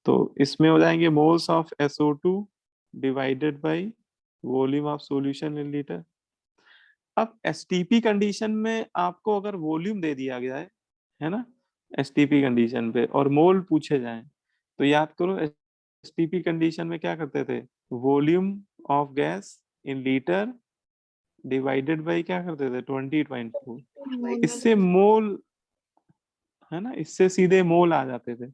तो इसमें हो जाएंगे moles of SO2 divided by volume of solution in litre. अब STP कंडीशन में आपको अगर वॉल्यूम दे दिया गया है ना, STP कंडीशन पे, और मोल पूछे जाएं, तो याद करो STP कंडीशन में क्या करते थे, volume of gas in litre divided by क्या करते थे 20.4। इससे मोल, है ना, इससे सीधे मोल आ जाते थे।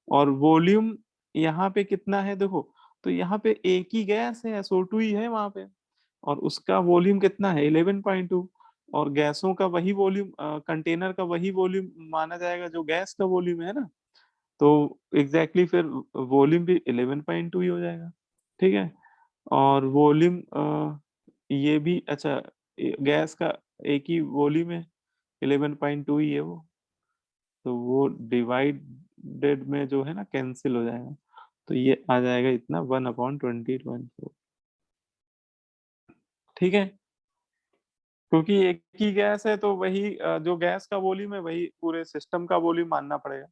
और वॉल्यूम यहाँ पे कितना है देखो, तो यहाँ पे एक ही गैस है SO2 ही है वहां पे, और उसका वॉल्यूम कितना है 11.2, और गैसों का वही वॉल्यूम, कंटेनर का वही वॉल्यूम माना जाएगा जो गैस का वॉल्यूम है ना। तो एग्जैक्टली फिर वॉल्यूम भी 11.2 ही हो जाएगा। ठीक है, और वॉल्यूम ये भी अच्छा, गैस का एक ही वॉल्यूम है 11.2 ही है वो, तो वो डिवाइडेड में जो है ना कैंसिल हो जाएगा। तो ये आ जाएगा इतना 1/20.4। ठीक है, क्योंकि एक ही गैस है तो वही जो गैस का वॉल्यूम है वही पूरे सिस्टम का वॉल्यूम मानना पड़ेगा।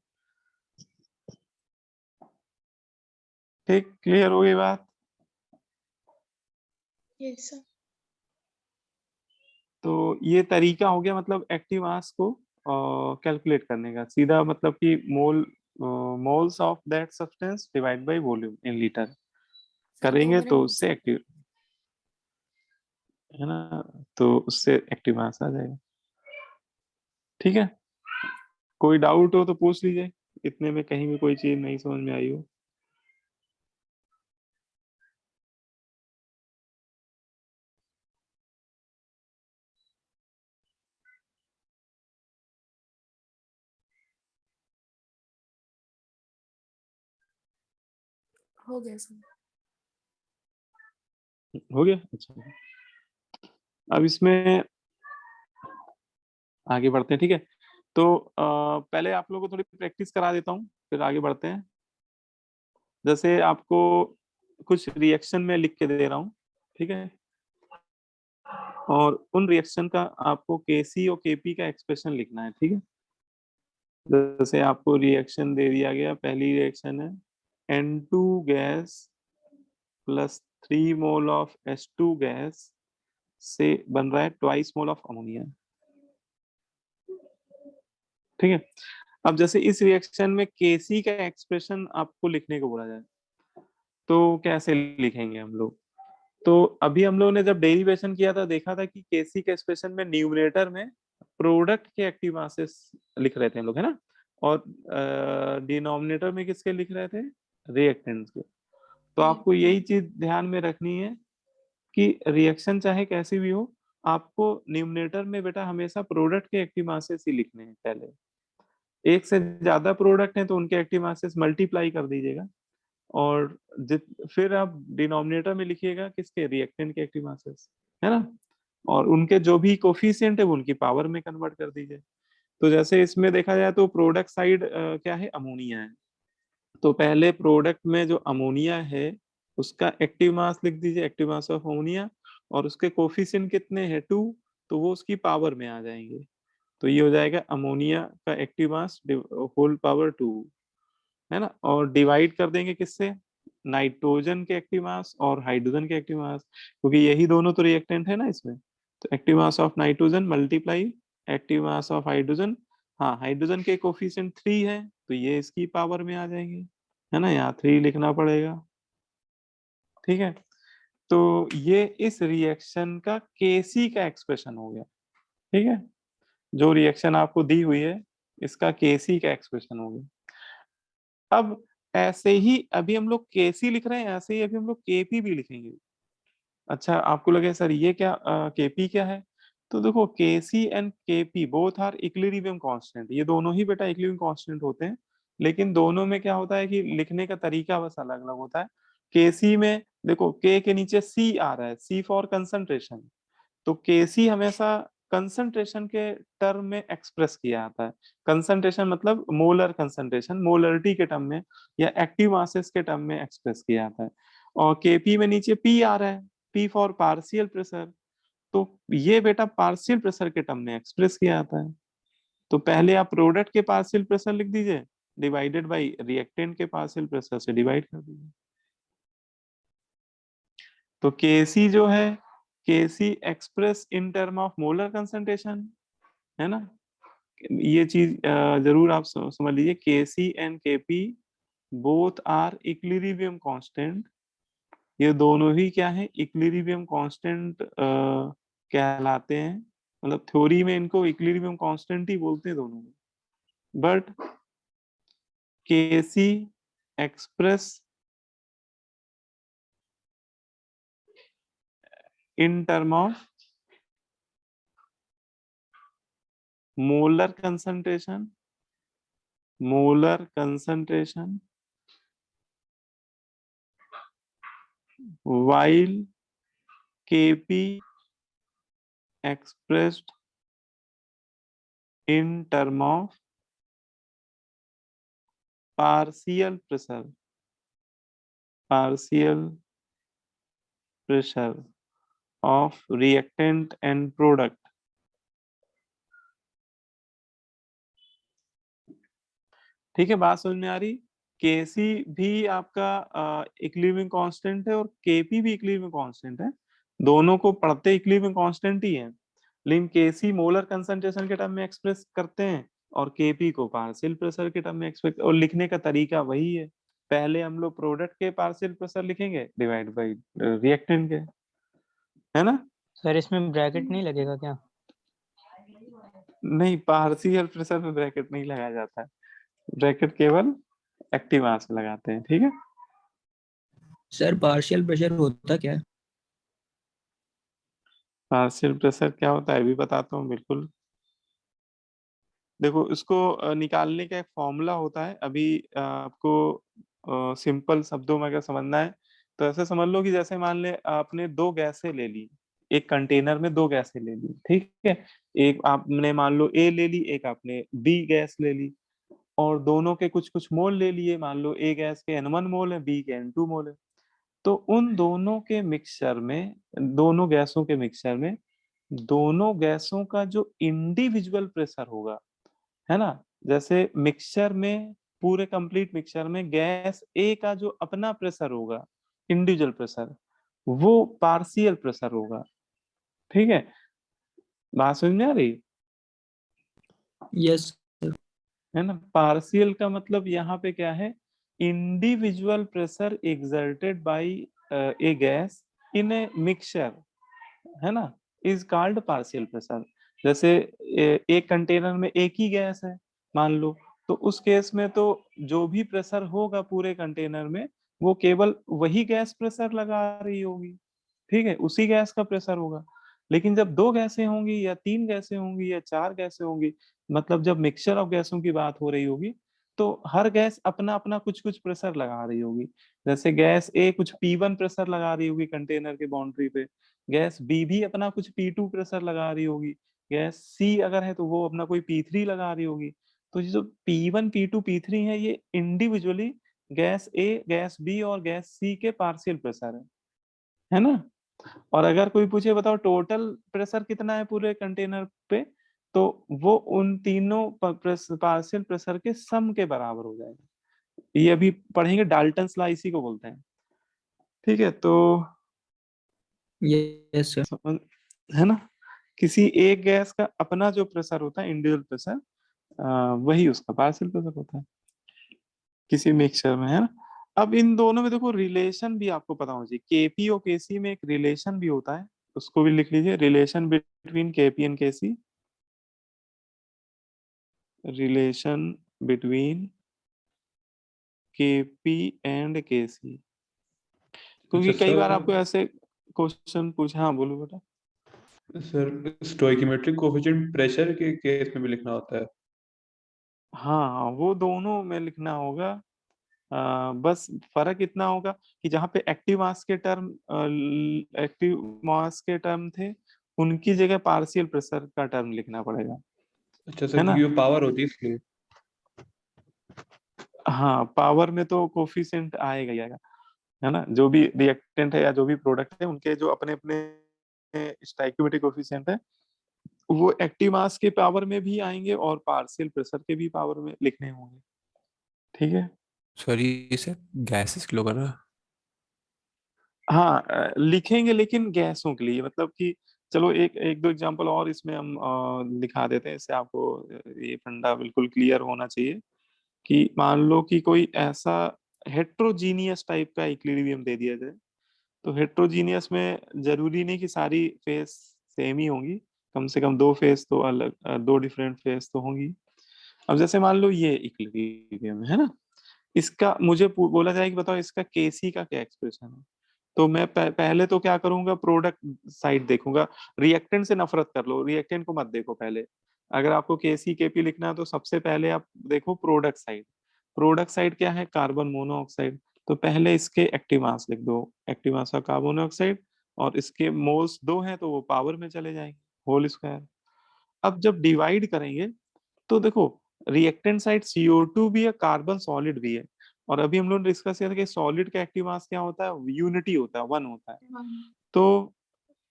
ठीक, क्लियर हो गई बात। Yes sir. तो ये तरीका हो गया मतलब एक्टिव मास को कैलकुलेट करने का, सीधा मतलब कि moles of that substance divide by volume in litre करेंगे तो उससे एक्टिव, है ना, तो उससे एक्टिव मास आ जाएगा। ठीक है, कोई डाउट हो तो पूछ लीजिए, इतने में कहीं भी कोई चीज नहीं समझ में आई हो। हो गया सर। हो गया, अच्छा। अब इसमें आगे बढ़ते हैं। ठीक है, तो पहले आप लोगों को थोड़ी प्रैक्टिस करा देता हूँ, फिर आगे बढ़ते हैं। जैसे आपको कुछ रिएक्शन में लिख के दे रहा हूँ, ठीक है, और उन रिएक्शन का आपको Kc और Kp का एक्सप्रेशन लिखना है। ठीक है, जैसे आपको रिएक्शन दे दिया गया, पहली रिएक्शन है N2 gas plus 3 mole of H2 gas से बन रहा है 2 मोल ऑफ अमोनिया। ठीक है, अब जैसे इस रिएक्शन में केसी का एक्सप्रेशन आपको लिखने को बोला जाए तो कैसे लिखेंगे हम लोग? तो अभी हम लोगों ने जब डेरिवेशन किया था देखा था कि केसी के एक्सप्रेशन में न्यूमरेटर में प्रोडक्ट के एक्टिव मासेस लिख रहे थे हम लोग, है ना, और डिनोमिनेटर में किसके लिख रहे थे? रिएक्टेंट्स के। तो आपको यही चीज ध्यान में रखनी है कि रिएक्शन चाहे कैसी भी हो, आपको न्यूमरेटर में बेटा हमेशा प्रोडक्ट के एक्टिव मासेस ही लिखने हैं पहले। एक से ज्यादा प्रोडक्ट है तो उनके एक्टिव मासेस मल्टीप्लाई कर दीजिएगा, और फिर आप डिनोमिनेटर में लिखिएगा किसके? रिएक्टेंट के एक्टिव मासेस, है ना, और उनके जो भी कोफिशिएंट है वो उनकी पावर में कन्वर्ट कर दीजिए। तो जैसे इसमें देखा जाए तो प्रोडक्ट साइड क्या है? अमोनिया है। तो पहले प्रोडक्ट में जो अमोनिया है उसका एक्टिव मास लिख दीजिए, एक्टिव मास ऑफ अमोनिया, और उसके कोफिशिएंट कितने हैं? 2, तो वो उसकी पावर में आ जाएंगे। तो ये हो जाएगा अमोनिया का एक्टिव मास होल पावर 2, है ना, और डिवाइड कर देंगे किससे? नाइट्रोजन के एक्टिव मास और हाइड्रोजन के एक्टिव मास, क्योंकि यही दोनों तो रिएक्टेंट है ना इसमें। तो active mass of nitrogen multiply active mass of hydrogen, हाँ हाइड्रोजन के कोफिशिएंट 3 है तो ये इसकी पावर में आ जाएंगे, है ना, यहाँ 3 लिखना पड़ेगा। ठीक है, तो ये इस रिएक्शन का केसी का एक्सप्रेशन हो गया। ठीक है, जो रिएक्शन आपको दी हुई है इसका केसी का एक्सप्रेशन हो गया। अब ऐसे ही अभी हम लोग केसी लिख रहे हैं, ऐसे ही अभी हम लोग केपी भी लिखेंगे। अच्छा, आपको लगे सर ये क्या केपी क्या है? तो देखो KC and KP both are equilibrium constant, ये दोनों ही बेटा इक्विलिब्रियम कांस्टेंट होते हैं, लेकिन दोनों में क्या होता है कि लिखने का तरीका बस अलग अलग होता है। केसी में देखो के के नीचे सी आ रहा है, सी फॉर कंसंट्रेशन, तो केसी हमेशा कंसंट्रेशन के टर्म में एक्सप्रेस किया जाता है। कंसंट्रेशन मतलब मोलर कंसंट्रेशन, मोलरिटी के टर्म में या एक्टिव मासेस के टर्म में एक्सप्रेस किया जाता है। और केपी में नीचे पी आ रहा है, पी फॉर पार्शियल प्रेशर, तो ये बेटा पार्शियल प्रेशर के टर्म में एक्सप्रेस किया जाता है। तो पहले आप प्रोडक्ट के पार्शियल प्रेशर लिख दीजिए डिवाइडेड बाई रिएक्टेंट के पार्शियल प्रेशर से डिवाइड कर दीजिए। तो केसी जो है, KC express in term of molar concentration, है ना, ये चीज जरूर आप समझ लीजिए। KC and KP both are equilibrium constant, ये दोनों ही क्या है? इक्विलिब्रियम कांस्टेंट कहलाते हैं, मतलब थ्योरी में इनको इक्विलिब्रियम कांस्टेंट ही बोलते हैं दोनों। But KC express in term of molar concentration, while Kp expressed in term of partial pressure of reactant and product। ठीक है, बात समझ में आ रही? केसी भी आपका इक्विलिब्रियम कांस्टेंट है और केपी भी इक्विलिब्रियम कांस्टेंट है, दोनों को पढ़ते इक्विलिब्रियम कांस्टेंट ही है, लेकिन केसी मोलर कंसंट्रेशन के टर्म में एक्सप्रेस करते हैं और केपी को पार्शियल प्रेशर के टर्म में एक्सप्रेस, और लिखने का तरीका वही है। पहले हम लोग प्रोडक्ट के पार्शियल प्रेशर लिखेंगे डिवाइड बाई रिएक्टेंट के, है ना। सर इसमें ब्रैकेट नहीं लगेगा क्या? नहीं, पार्शियल प्रेशर में ब्रैकेट नहीं लगाया जाता है, ब्रैकेट केवल एक्टिव मास में लगाते हैं। ठीक है सर पार्शियल प्रेशर होता क्या है? पार्शियल प्रेशर क्या होता है अभी बताता हूँ, बिल्कुल। देखो इसको निकालने का एक फॉर्मूला होता है, अभी आपको सिंपल शब्दों में अगर समझना है तो ऐसे समझ लो कि जैसे मान ले आपने 2 गैसें ले ली, एक कंटेनर में 2 गैसें ले ली, ठीक है, एक आपने मान लो ए ले ली, एक आपने बी गैस ले ली, और दोनों के कुछ कुछ मोल ले लिए, मान लो ए गैस के N1 मोल है, बी के N2 मोल है। तो उन दोनों के मिक्सचर में, दोनों गैसों के मिक्सचर में दोनों गैसों का जो इंडिविजुअल प्रेशर होगा, है ना, जैसे मिक्सचर में, पूरे कंप्लीट मिक्सचर में गैस ए का जो अपना प्रेशर होगा, इंडिविजुअल प्रेशर, वो पार्शियल प्रेशर होगा। ठीक है, बात समझ में आ रही? यस। है ना। पार्शियल का मतलब यहाँ पे क्या है, individual pressure exerted by A gas in a mixture, है ना, इज कॉल्ड पार्शियल प्रेशर। जैसे एक कंटेनर में एक ही गैस है मान लो, तो उस केस में तो जो भी प्रेशर होगा पूरे कंटेनर में वो केवल वही गैस प्रेशर लगा रही होगी, ठीक है, उसी गैस का प्रेशर होगा। लेकिन जब दो गैसें होंगी या तीन गैसें होंगी या चार गैसें होंगी, मतलब जब मिक्सचर ऑफ गैसों की बात हो रही होगी, तो हर गैस अपना अपना कुछ कुछ प्रेशर लगा रही होगी। जैसे गैस ए कुछ P1 प्रेशर लगा रही होगी कंटेनर के बाउंड्री पे, गैस बी भी अपना कुछ P2 प्रेशर लगा रही होगी, गैस सी अगर है तो वो अपना कोई P3 लगा रही होगी। तो ये जो P1 P2 P3 है ये इंडिविजुअली गैस ए, गैस बी और गैस सी के पार्शियल प्रेशर है ना। और अगर कोई पूछे बताओ टोटल प्रेशर कितना है पूरे कंटेनर पे, तो वो उन तीनों पार्शियल प्रेशर के सम के बराबर हो जाएगा। ये अभी पढ़ेंगे, डाल्टन्स लॉ इसी को बोलते हैं, ठीक है। तो यस सर। समझ है ना, किसी एक गैस का अपना जो प्रेशर होता है इंडिविजुअल प्रेशर, वही उसका पार्शियल प्रेशर होता है किसी मिक्सचर में, है ना। अब इन दोनों में देखो रिलेशन भी आपको पता होना चाहिए, केपी और केसी में एक रिलेशन भी होता है, उसको भी लिख लीजिए, relation between KP and KC, relation between KP and KC. क्योंकि अच्छा कई बार सर, आपको ऐसे क्वेश्चन पूछे, हाँ बोलो बेटा। सर स्टोइकोमेट्रिक कोएफिशिएंट प्रेशर के केस में भी लिखना होता है? हाँ वो दोनों में लिखना होगा। बस फर्क इतना होगा कि जहाँ पे एक्टिव मास के टर्म थे, उनकी जगह पार्शियल प्रेशर का टर्म लिखना पड़ेगा, अच्छा है सर, ना। क्योंकि वो पावर होती है इसलिए। हाँ पावर में तो कोफिशिएंट आएगा ही आएगा, है ना, जो भी रिएक्टेंट है या जो भी प्रोडक्ट है उनके जो अपने अपने स्टोइकोमेट्रिक कोफिशिएंट है, वो एक्टिव मास के पावर में भी आएंगे और पार्शियल प्रेशर के भी पावर में लिखने होंगे, ठीक है। सॉरी सर, गैसेस किलो कर रहा। हाँ लिखेंगे लेकिन गैसों के लिए, मतलब कि चलो एक एक दो एग्जांपल और इसमें हम दिखा देते हैं, इससे आपको ये फंडा बिल्कुल क्लियर होना चाहिए। कि मान लो कि कोई ऐसा हेट्रोजीनियस टाइप का इक्विलिब्रियम दे दिया जाए, तो हेट्रोजीनियस में जरूरी नहीं कि सारी फेस सेम ही होंगी, कम से कम दो फेस तो अलग, दो डिफरेंट फेस तो होंगी। अब जैसे मान लो ये इक्विलिब्रियम है ना, इसका मुझे बोला जाए कि बताओ इसका केसी का क्या एक्सप्रेशन है, तो मैं पहले तो क्या करूंगा, प्रोडक्ट साइड देखूंगा। रिएक्टेंट से नफरत कर लो, रिएक्टेंट को मत देखो पहले। अगर आपको केसी केपी लिखना है तो सबसे पहले आप देखो प्रोडक्ट साइड। प्रोडक्ट साइड क्या है, कार्बन मोनोऑक्साइड, तो पहले इसके एक्टिव मास लिख दो, active mass of carbon monoxide, और इसके मोल्स दो हैं तो वो पावर में चले जाएंगे, होल स्क्वायर। अब जब डिवाइड करेंगे तो देखो रिएक्टेंट साइड CO2 भी है, कार्बन सॉलिड भी है, और अभी हम लोग डिस्कस किया था कि सॉलिड का एक्टिव मास क्या होता है, यूनिटी होता है, वन होता है। वन। तो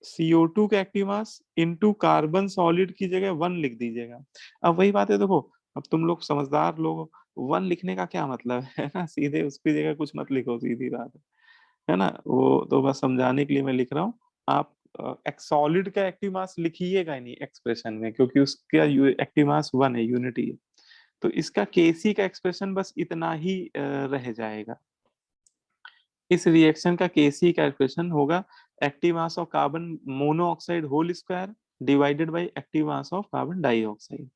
CO2 का active mass into carbon solid की जगह वन लिख दीजिएगा। अब वही बात है देखो, अब तुम लोग समझदार लोग हो, वन लिखने का क्या मतलब है ना, सीधे उसकी जगह कुछ मत लिखो, सीधी बात है ना। वो तो बस समझाने के लिए मैं लिख रहा हूँ। आप सॉलिड का एक्टिव मास लिखिएगा ही नहीं एक्सप्रेशन में, क्योंकि उसका एक्टिव मास वन है, यूनिटी है। तो इसका केसी का एक्सप्रेशन बस इतना ही रह जाएगा। इस रिएक्शन का केसी का एक्सप्रेशन होगा active mass of carbon monoxide whole square divided by active mass of carbon dioxide.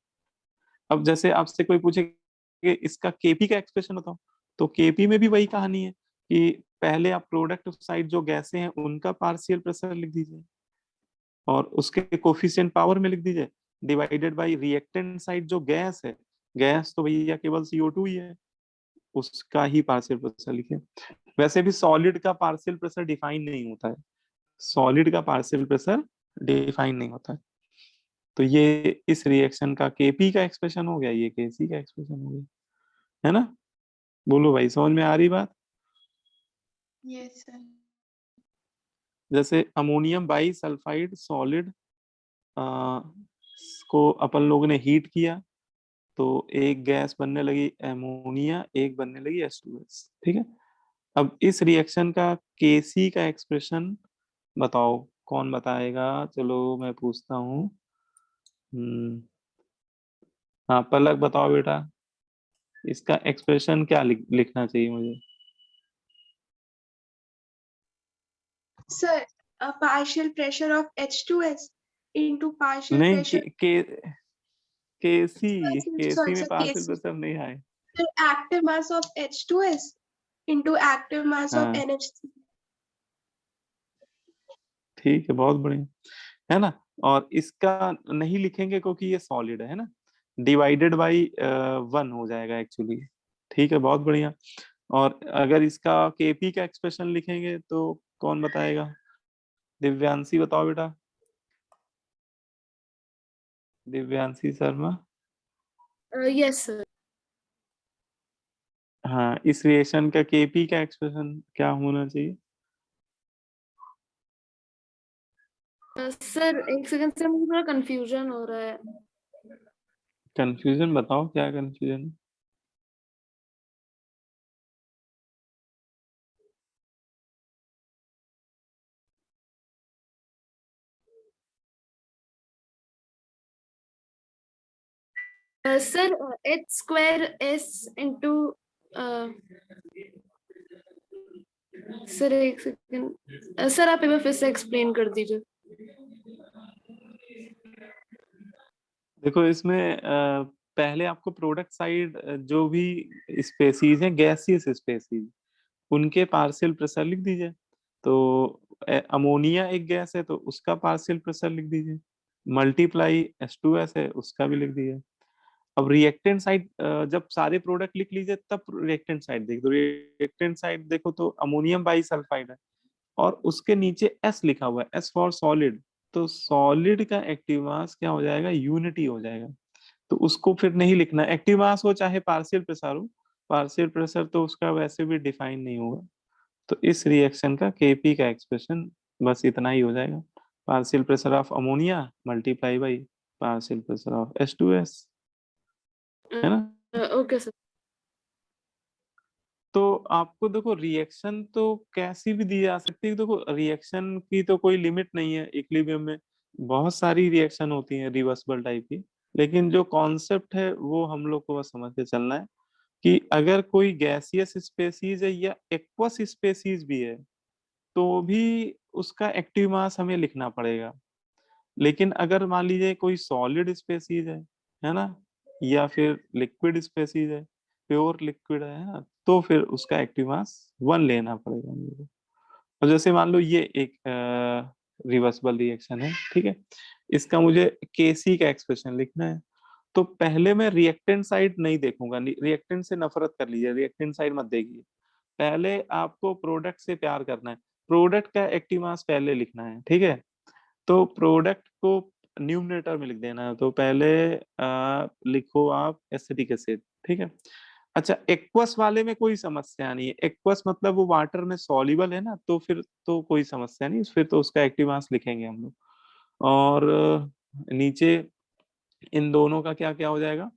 अब जैसे आपसे कोई पूछे कि इसका केपी का एक्सप्रेशन बताओ, तो केपी में भी वही कहानी है कि पहले आप प्रोडक्ट साइड जो गैसें हैं उनका पार्शियल प्रेशर लिख दीजिए और उसके कोफिशिएंट पावर में लिख दीजिए, डिवाइडेड बाय रिएक्टेंट साइड जो गैस है, गैस तो भैया केवल CO2 ही है, उसका ही पार्शियल प्रेशर लिखे। वैसे भी सॉलिड का पार्शियल प्रेशर डिफाइन नहीं होता है, सॉलिड का पार्शियल प्रेशर डिफाइन नहीं होता है। तो ये इस रिएक्शन का केपी का एक्सप्रेशन हो गया, ये केसी का एक्सप्रेशन हो गया, है ना। बोलो भाई, समझ में आ रही बात। Yes sir. जैसे अमोनियम बाई सल्फाइड सॉलिड को अपन लोगों ने हीट किया, तो एक गैस बनने लगी एमोनिया, एक बनने लगी H2S, ठीक है। अब इस रिएक्शन का केसी का एक्सप्रेशन बताओ, कौन बताएगा, चलो मैं पूछता हूँ। हाँ पलक बताओ बेटा। इसका एक्सप्रेशन क्या लिखना चाहिए मुझे? Sir, partial pressure of H2S into partial नहीं, pressure. केसी Sorry, में sir, पार्शियल KC. प्रेशर नहीं आए। Sir, active mass of H2S into active mass of हाँ NH3. ठीक है, बहुत बढ़िया, है ना। और इसका नहीं लिखेंगे क्योंकि ये सॉलिड है ना, डिवाइडेड बाई 1 हो जाएगा एक्चुअली। ठीक है, बहुत बढ़िया। और अगर इसका केपी का एक्सप्रेशन लिखेंगे तो कौन बताएगा? दिव्यांशी बताओ बेटा, दिव्यांशी शर्मा। Yes, sir. हाँ, इस रिएक्शन का केपी का एक्सप्रेशन क्या होना चाहिए? सर एक सेकंड से मुझे थोड़ा कंफ्यूजन हो रहा है। कंफ्यूजन बताओ, क्या confusion? Sir H square S into sir एक सेकंड सर आप एक बार फिर से एक्सप्लेन कर दीजिए। देखो इसमें पहले आपको प्रोडक्ट साइड जो भी स्पेसीज हैं, गैसियस स्पेसीज, उनके पार्शियल प्रेशर लिख दीजिए। तो अमोनिया एक गैस है तो उसका पार्शियल प्रेशर लिख दीजिए, मल्टीप्लाई H2S है उसका भी लिख दीजिए। अब रिएक्टेंट साइड जब सारे प्रोडक्ट लिख लीजिए तब रिएक्टेंट साइड देख दो। रिएक्टेंट साइड देखो तो अमोनियम बाइसल्फाइड है और उसके नीचे S लिखा हुआ है, S फॉर सॉलिड। तो सॉलिड का एक्टिव मास क्या हो जाएगा? यूनिटी हो जाएगा। तो उसको फिर नहीं लिखना, एक्टिव मास हो चाहे पार्शियल प्रेशर हो, पार्शियल प्रेशर तो उसका वैसे भी डिफाइन नहीं होगा। तो इस रिएक्शन का केपी का एक्सप्रेशन बस इतना ही हो जाएगा, partial pressure of ammonia multiply by partial pressure of H2S, है ना। Okay sir. तो आपको देखो रिएक्शन तो कैसी भी दी जा सकती है। देखो रिएक्शन की तो कोई लिमिट नहीं है, इक्विलिब्रियम में बहुत सारी रिएक्शन होती हैं रिवर्सिबल टाइप की। लेकिन जो कॉन्सेप्ट है वो हम लोग को बस समझ के चलना है कि अगर कोई गैसियस स्पेसीज है या एक्वस स्पेसीज भी है तो भी उसका एक्टिव मास हमें लिखना पड़ेगा। लेकिन अगर मान लीजिए कोई सॉलिड स्पेसीज है ना, या फिर लिक्विड स्पेसीज है, प्योर लिक्विड है ना, तो फिर उसका एक्टिव मास 1 लेना पड़ेगा मुझे। और जैसे मान लो ये एक रिवर्सिबल रिएक्शन है, ठीक है, इसका मुझे केसी का एक्सप्रेशन लिखना है। तो पहले मैं रिएक्टेंट साइड नहीं देखूंगा, रिएक्टेंट से नफरत कर लीजिए, रिएक्टेंट साइड मत देखिए। पहले आपको प्रोडक्ट से प्यार करना है, प्रोडक्ट का एक्टिव मास पहले लिखना है, ठीक है। तो प्रोडक्ट को न्यूमरेटर में लिख देना है। तो पहले लिखो आप एसिटिक एसिड, ठीक है। अच्छा, एक्वस वाले में कोई समस्या नहीं है, एक्वस मतलब वो वाटर में सॉल्युबल है ना, तो फिर तो कोई समस्या नहीं, फिर तो उसका एक्टिव मास लिखेंगे हम लोग। और नीचे इन दोनों का क्या क्या हो जाएगा?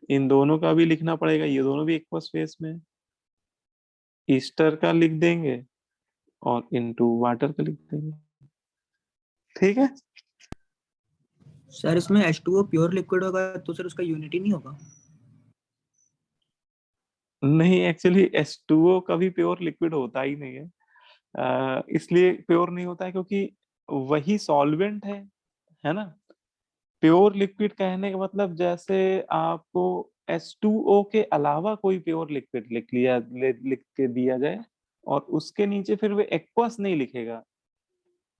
इन दोनों का भी लिखना पड़ेगा, ये दोनों भी एक्वस फेस में, ईस्टर का लिख देंगे और इनटू वाटर का लिख देंगे, ठीक है। सर इसमें H2O प्योर लिक्विड होगा तो सर उसका यूनिटी नहीं होगा? नहीं, एक्चुअली H2O कभी प्योर लिक्विड होता ही नहीं है। इसलिए प्योर नहीं होता है क्योंकि वही सॉल्वेंट है ना। प्योर लिक्विड कहने का मतलब जैसे आपको H2O के अलावा कोई प्योर लिक्विड लिख के दिया जाए और उसके नीचे फिर वो एक्वस नहीं लिखेगा,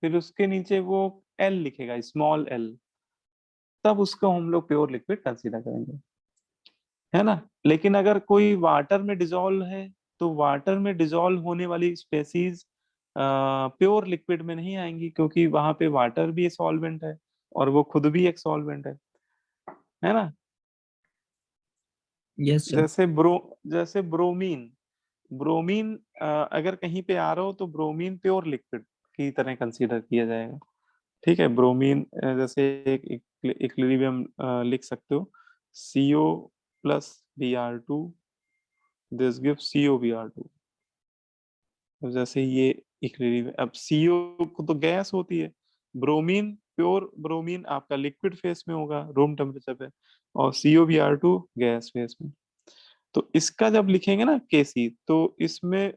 फिर उसके नीचे वो L लिखेगा, स्मॉल L, तब उसको हम लोग प्योर लिक्विड कंसीडर करेंगे, है ना। लेकिन अगर कोई वाटर में डिजोल्व है तो वाटर में डिजोल्व होने वाली स्पेसीज प्योर लिक्विड में नहीं आएंगी क्योंकि वहां पे वाटर भी सॉल्वेंट है और वो खुद भी एक सॉल्वेंट है ना। Yes sir. जैसे ब्रोमीन, ब्रोमीन अगर कहीं पे आ रहा हो तो ब्रोमीन प्योर लिक्विड की तरह कंसीडर किया जाएगा, ठीक है। ब्रोमीन जैसे एक इक्विलिब्रियम लिख सकते हो, CO plus Br2, this give COBr2। जैसे ये इक्विलिब्रियम, अब CO को तो गैस होती है, ब्रोमीन प्योर ब्रोमीन आपका लिक्विड फेस में होगा रूम टेम्परेचर पे, और COBr2 गैस फेस में। तो इसका जब लिखेंगे ना केसी, तो इसमें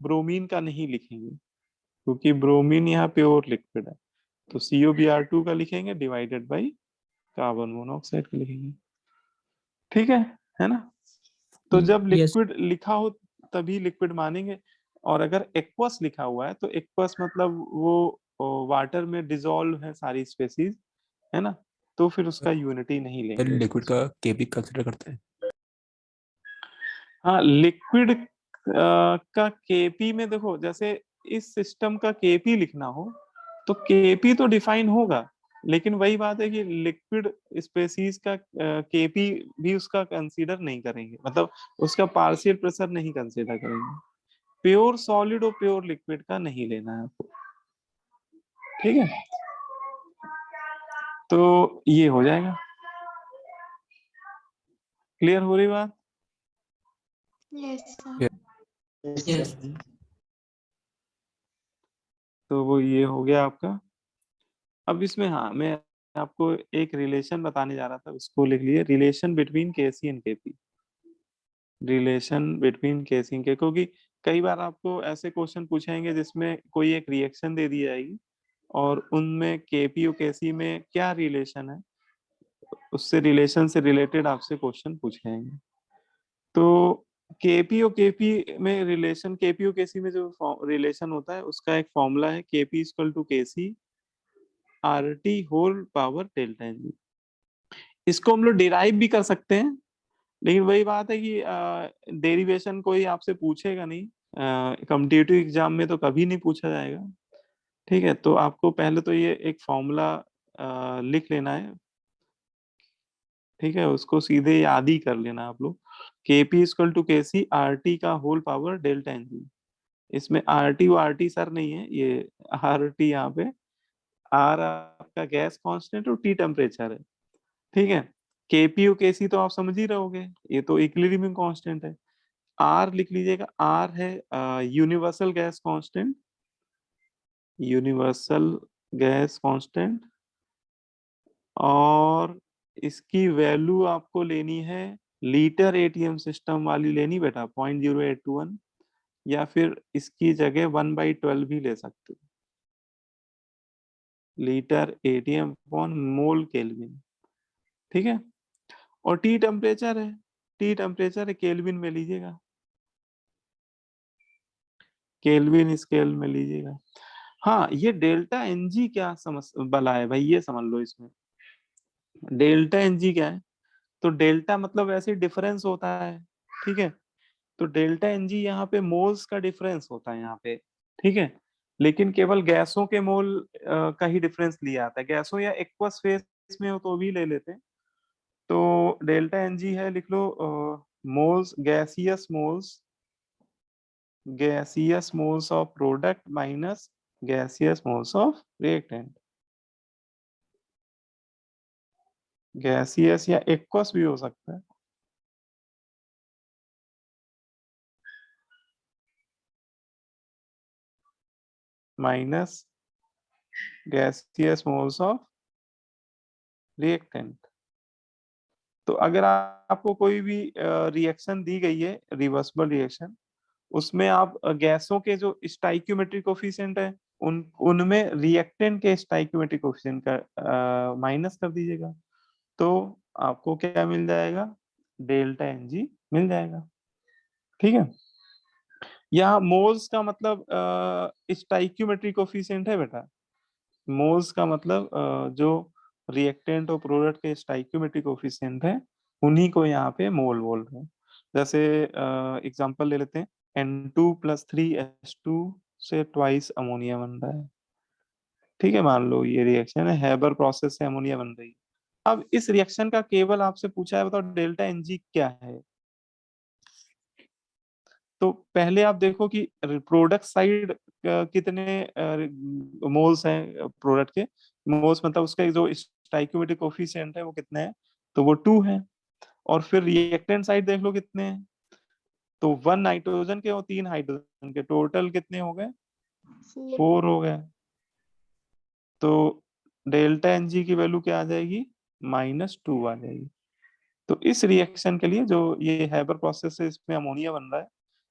ब्रोमीन का नहीं लिखेंगे, क्योंकि ब्रोमीन यहाँ प्योर लिक्विड है। तो COBr2 का लिखेंगे डिवाइडेड बाई कार्बन मोनोऑक्साइड का लिखेंगे। ठीक है ना? तो जब Yes. लिक्विड लिखा हो तभी लिक्विड मानेंगे, और अगर एक्वस लिखा हुआ है तो एक्वस मतलब वो वाटर में डिसॉल्व है सारी स्पेसीज, है ना, तो फिर उसका यूनिटी नहीं लेंगे। लिक्विड का केपी कंसिडर करते हैं। हाँ, लिक्विड का केपी में देखो, जैसे इस सिस्टम का केपी लिखना हो तो केपी तो डिफाइन होगा, लेकिन वही बात है कि लिक्विड स्पेसीज का केपी भी उसका कंसीडर नहीं करेंगे, मतलब उसका पार्शियल प्रेशर नहीं कंसीडर करेंगे। प्योर सॉलिड और प्योर लिक्विड का नहीं लेना है आपको। ठीक है, तो ये हो जाएगा। क्लियर हो रही बात? Yes, sir. Yes, Yes. sir. तो वो ये हो गया आपका। अब इसमें हाँ, मैं आपको एक रिलेशन बताने जा रहा था, उसको लिख लिए, relation between KC and KP. Relation between KC and K, क्योंकि कई बार आपको ऐसे क्वेश्चन पूछेंगे जिसमें कोई एक रिएक्शन दे दी जाएगी और उनमें केपी और केसी में क्या रिलेशन है, उससे रिलेशन से रिलेटेड आपसे क्वेश्चन पूछेंगे। तो केपी और केपी में रिलेशन, केपी और केसी में जो रिलेशन होता है उसका एक फॉर्मूला है, KP equal to KC RT whole power delta N. इसको हम लोग डिराइव भी कर सकते हैं, लेकिन वही बात है कि डेरिवेशन कोई आपसे पूछेगा नहीं, कॉम्पिटिटिव एग्जाम में तो कभी नहीं पूछा जाएगा। ठीक है, तो आपको पहले तो ये एक फॉर्मूला लिख लेना है। ठीक है, उसको सीधे याद ही कर लेना आप लोग, KP equal to KC RT का whole power delta N G. इसमें RT वो RT सर नहीं है, ये RT यहाँ पे R आपका गैस कांस्टेंट और T टेम्परेचर है। ठीक है, केपी और केसी तो आप समझ ही रहोगे, ये तो इक्विलिब्रियम कांस्टेंट है। R लिख लीजिएगा, R है universal gas constant, universal gas constant, और इसकी वैल्यू आपको लेनी है लीटर ATM सिस्टम वाली लेनी बेटा, 0.0821, या फिर इसकी जगह 1/12 भी ले सकते हो, litre ATM upon mole kelvin. ठीक है, और टी टेम्परेचर है, टी टेम्परेचर है केल्विन में लीजिएगा, केल्विन स्केल में लीजिएगा। हाँ, ये डेल्टा एनजी क्या समझ बला है भाई, ये समझ लो। इसमें डेल्टा एनजी क्या है, तो डेल्टा मतलब ऐसे डिफरेंस होता है। ठीक है, तो डेल्टा एनजी यहाँ पे मोल्स का डिफरेंस होता है यहाँ पे। ठीक है, लेकिन केवल गैसों के मोल का ही डिफरेंस लिया जाता है, गैसों या एक्वस फेस में हो तो भी ले लेते हैं। तो डेल्टा एनजी है, लिख लो moles, gaseous moles of product minus gaseous moles of reactant. Gaseous या एक्वस भी हो सकता है। Minus gaseous moles of reactant. तो अगर आपको कोई भी रिएक्शन दी गई है, रिवर्सिबल रिएक्शन, उसमें आप गैसों के जो स्टाइक्योमेट्रिक कोफिशिएंट है उनमें रिएक्टेंट के स्टाइक्योमेट्रिक कोफिशिएंट का माइनस कर दीजिएगा, तो आपको क्या मिल जाएगा, डेल्टा एनजी मिल जाएगा। ठीक है, यहाँ मोल्स का मतलब स्टाइक्योमेट्रिक कोफिशिएंट है बेटा, मोल्स का मतलब जो रिएक्टेंट और प्रोडक्ट के स्टाइक्योमेट्रिक कोफिशिएंट है उन्हीं को यहाँ पे मोल बोल रहे हैं। जैसे एग्जांपल ले लेते हैं, N2+3H2 से ट्वाइस अमोनिया बन रहा है। ठीक है, मान लो ये रिएक्शन है, हैबर प्रोसेस से अमोनिया बन रही है। अब इस रिएक्शन का केवल आपसे पूछा है बताओ डेल्टा एनजी क्या है। तो पहले आप देखो कि प्रोडक्ट साइड कितने मोल्स हैं, प्रोडक्ट के मोल्स मतलब उसका जो स्टाइक्योमेट्रिक कोफिशिएंट है वो कितने हैं, तो वो 2 है। और फिर रिएक्टेंट साइड देख लो कितने हैं, तो 1 नाइट्रोजन के और 3 हाइड्रोजन के, टोटल कितने हो गए, 4 हो गए। तो डेल्टा एनजी की वैल्यू क्या आ जाएगी, -2 आ जाएगी। तो इस रिएक्शन के लिए जो ये हैबर प्रोसेस है, इसमें अमोनिया बन रहा है,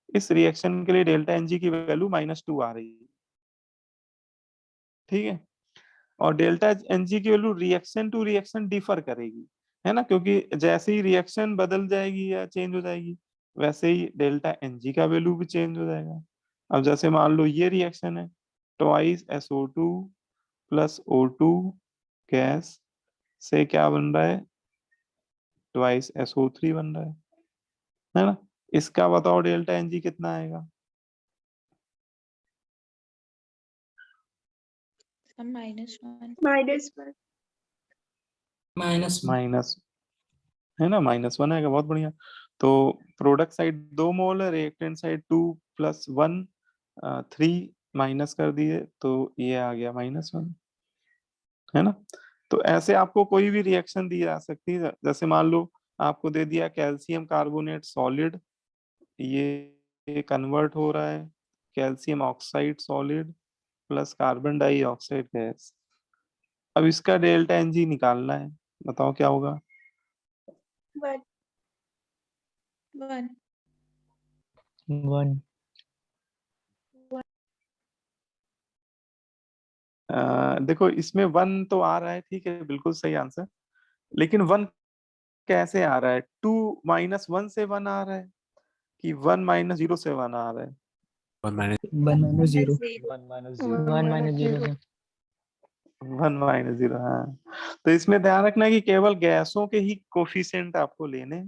इस रिएक्शन के लिए डेल्टा एनजी की वैल्यू -2 आ रही है, ठीक है। और डेल्टा एनजी की value reaction to reaction differ करेगी, है ना, क्योंकि जैसे ही रिएक्शन बदल जाएगी या चेंज हो जाएगी, वैसे ही डेल्टा एनजी का वैल्यू भी चेंज हो जाएगा। अब जैसे मान लो ये रिएक्शन है, twice SO2 plus O2 gas से क्या बन रहा है, ट्वाइस SO3 बन रहा है ना। इसका बताओ डेल्टा एनजी कितना आएगा? -1 -1 -1 माइनस, है ना, -1 आएगा, बहुत बढ़िया। तो प्रोडक्ट साइड 2 मोल है, रिएक्टेंट साइड 2 + 1 3 माइनस कर दिए तो ये आ गया -1, है ना। तो ऐसे आपको कोई भी रिएक्शन दी जा सकती है, जैसे मान लो आपको दे दिया कैल्शियम कार्बोनेट सॉलिड, ये कन्वर्ट हो रहा है calcium oxide solid plus carbon dioxide gas. अब इसका डेल्टा एनजी निकालना है, बताओ क्या होगा? 1 1 1 देखो इसमें 1 तो आ रहा है, ठीक है, बिल्कुल सही आंसर, लेकिन 1 कैसे आ रहा है? 2 -1 से 1 आ रहा है कि 1 -0 से 1 आ रहा है? 1 - 0 1 - 0 1 - 0, हाँ। तो इसमें ध्यान रखना है कि केवल गैसों के ही कोफिशिएंट आपको लेने,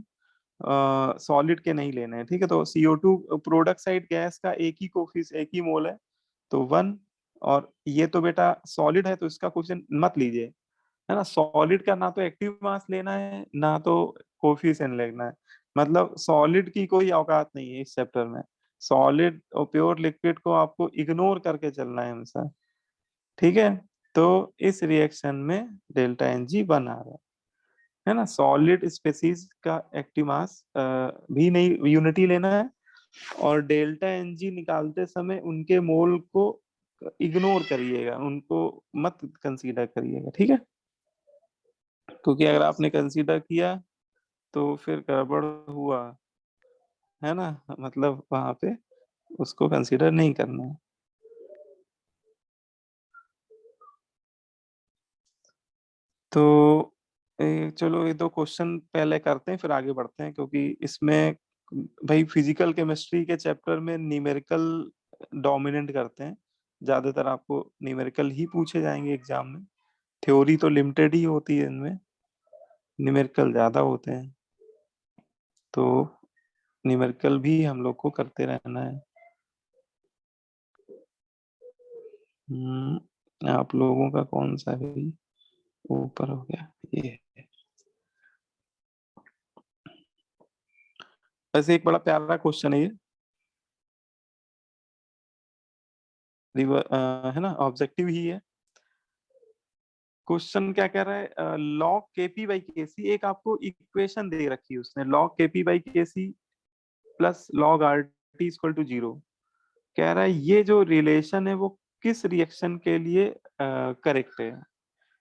सॉलिड के नहीं लेने हैं, ठीक है। तो CO2 प्रोडक्ट साइड गैस का एक ही मोल है, तो 1। और ये तो बेटा सॉलिड है, तो इसका कोफिशिएंट मत लीजिए, है ना। सॉलिड का ना तो एक्टिव मास लेना है, ना तो कोफिशिएंट लेना है, मतलब सॉलिड की कोई औकात नहीं है इस चैप्टर में। सॉलिड और प्योर लिक्विड को आपको इग्नोर करके चलना है हमेशा, ठीक है। तो इस रिएक्शन में डेल्टा एनजी 1 आ रहा है ना। सॉलिड स्पेसीज का एक्टिव मास भी नहीं, यूनिटी लेना है, और डेल्टा एनजी निकालते समय उनके मोल को इग्नोर करिएगा, उनको मत कंसीडर करिएगा, ठीक है। क्योंकि अगर आपने कंसीडर किया तो फिर गड़बड़ हुआ, है ना, मतलब वहां पे उसको कंसीडर नहीं करना है। तो चलो ये 2 क्वेश्चन पहले करते हैं, फिर आगे बढ़ते हैं, क्योंकि इसमें भाई फिजिकल केमिस्ट्री के चैप्टर में न्यूमेरिकल डोमिनेट करते हैं, ज्यादातर आपको न्यूमेरिकल ही पूछे जाएंगे एग्जाम में। थ्योरी तो लिमिटेड ही होती है इनमें, न्यूमेरिकल ज्यादा होते हैं, तो न्यूमेरिकल भी हम लोग को करते रहना है। आप लोगों का कौन सा है भाई? ऊपर हो गया ये। वैसे एक बड़ा प्यारा क्वेश्चन है ये, है ना, ऑब्जेक्टिव ही है। क्वेश्चन क्या कह रहा है? लॉग KP बाई KC, एक आपको इक्वेशन दे रखी है उसने, log KP by KC plus log RT equal to 0। कह रहा है ये जो रिलेशन है वो किस रिएक्शन के लिए करेक्ट है।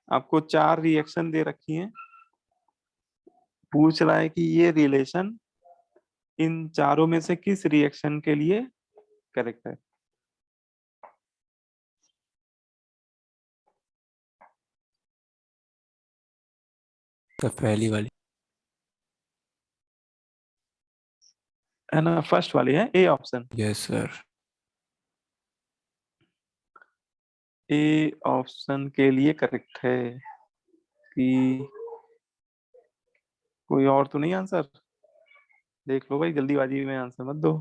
आपको 4 रिएक्शन दे रखी हैं, पूछ रहा है कि ये रिलेशन इन चारों में से किस रिएक्शन के लिए करेक्ट है। तो पहली वाली। है ना, फर्स्ट वाली है A option. Yes sir. A option के लिए करेक्ट है कि कोई और तो नहीं आंसर? देख लो भाई, जल्दीबाजी में आंसर मत दो।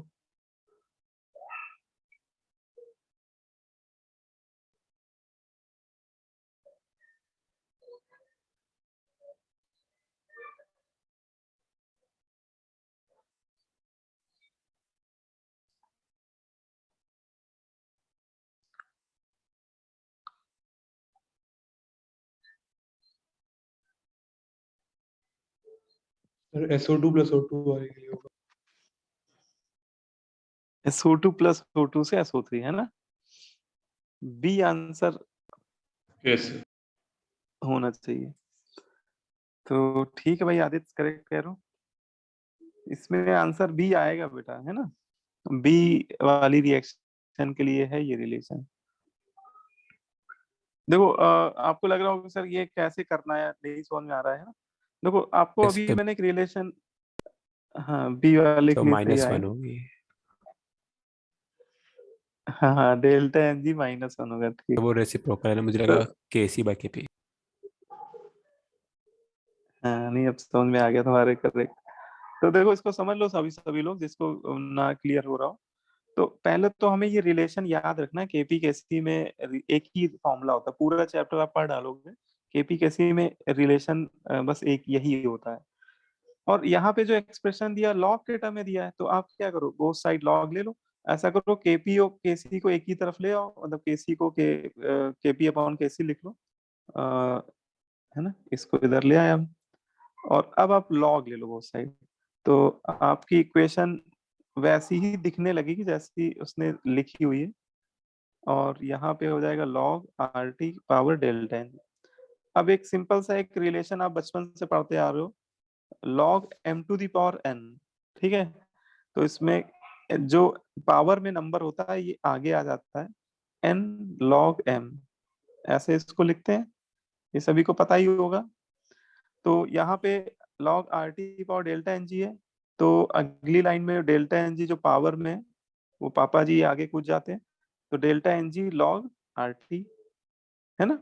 सर SO2 + O2 आएगी होगा। SO2 प्लस O2 से SO3, है ना, बी आंसर यस होना चाहिए। तो ठीक है भाई आदित्य, करेक्ट कह रहा हूँ। इसमें आंसर बी आएगा बेटा, है ना। बी वाली रिएक्शन के लिए है ये रिलेशन। देखो आपको लग रहा होगा सर ये कैसे करना है, नहीं समझ में आ रहा है ना। देखो आपको अभी इसके मैंने एक रिलेशन, हाँ बी वाले तो के लिए सही -1 आएगा। होगी। हाँ हाँ, डेल्टा एन जी -1 होगा, तो ठीक। वो रेसिप्रोकल है ना, मुझे तो लगा KC/KP। हाँ नहीं, अब समझ में आ गया तुम्हारे, करेक्ट। तो देखो इसको समझ लो सभी सभी लोग जिसको ना क्लियर हो रहा हो। तो पहले तो हमें ये रिलेशन याद रखना है, केपी केसी में एक ही फॉर्मूला होता है, पूरा चैप्टर आप पढ़ डालोगे केपी केसी में रिलेशन बस एक यही होता है। और यहाँ पे जो एक्सप्रेशन दिया लॉग के टर्म में दिया है, तो आप क्या करो, बोथ साइड लॉग ले लो। ऐसा करो केपी और केसी को एक ही तरफ ले आओ, मतलब केसी को केपी अपॉन केसी लिख लो, है ना। इसको इधर ले आए हम, और अब आप लॉग ले लो बोथ साइड। तो आपकी इक्वेशन वैसी ही दिखने लगेगी जैसी उसने लिखी हुई है, और यहाँ पे हो जाएगा log RT power delta N. अब एक सिंपल सा एक रिलेशन आप बचपन से पढ़ते आ रहे हो, log m to the power n, ठीक है। तो इसमें जो पावर में नंबर होता है ये आगे आ जाता है, n log m, ऐसे इसको लिखते हैं, ये सभी को पता ही होगा। तो यहाँ पे log RT power delta N G है, तो अगली लाइन में डेल्टा एन जी जो पावर में है, वो पापा जी आगे कूद जाते हैं, तो delta N G log RT, है ना।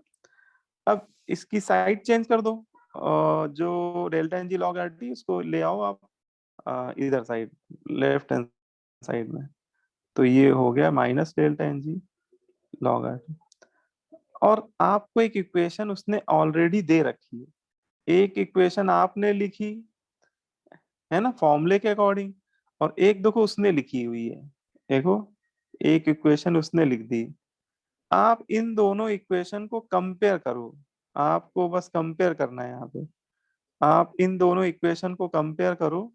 अब इसकी साइड चेंज कर दो, जो delta N G log RT उसको ले आओ आप इधर साइड, लेफ्ट हैंड साइड में, तो ये हो गया minus delta N G log RT। और आपको एक इक्वेशन उसने ऑलरेडी दे रखी है, एक इक्वेशन आपने लिखी है ना फॉर्मूले के अकॉर्डिंग, और एक देखो उसने लिखी हुई है, देखो एक इक्वेशन उसने लिख दी। आप इन दोनों इक्वेशन को कंपेयर करो, आपको बस कंपेयर करना है यहाँ पे। आप इन दोनों इक्वेशन को कंपेयर करो,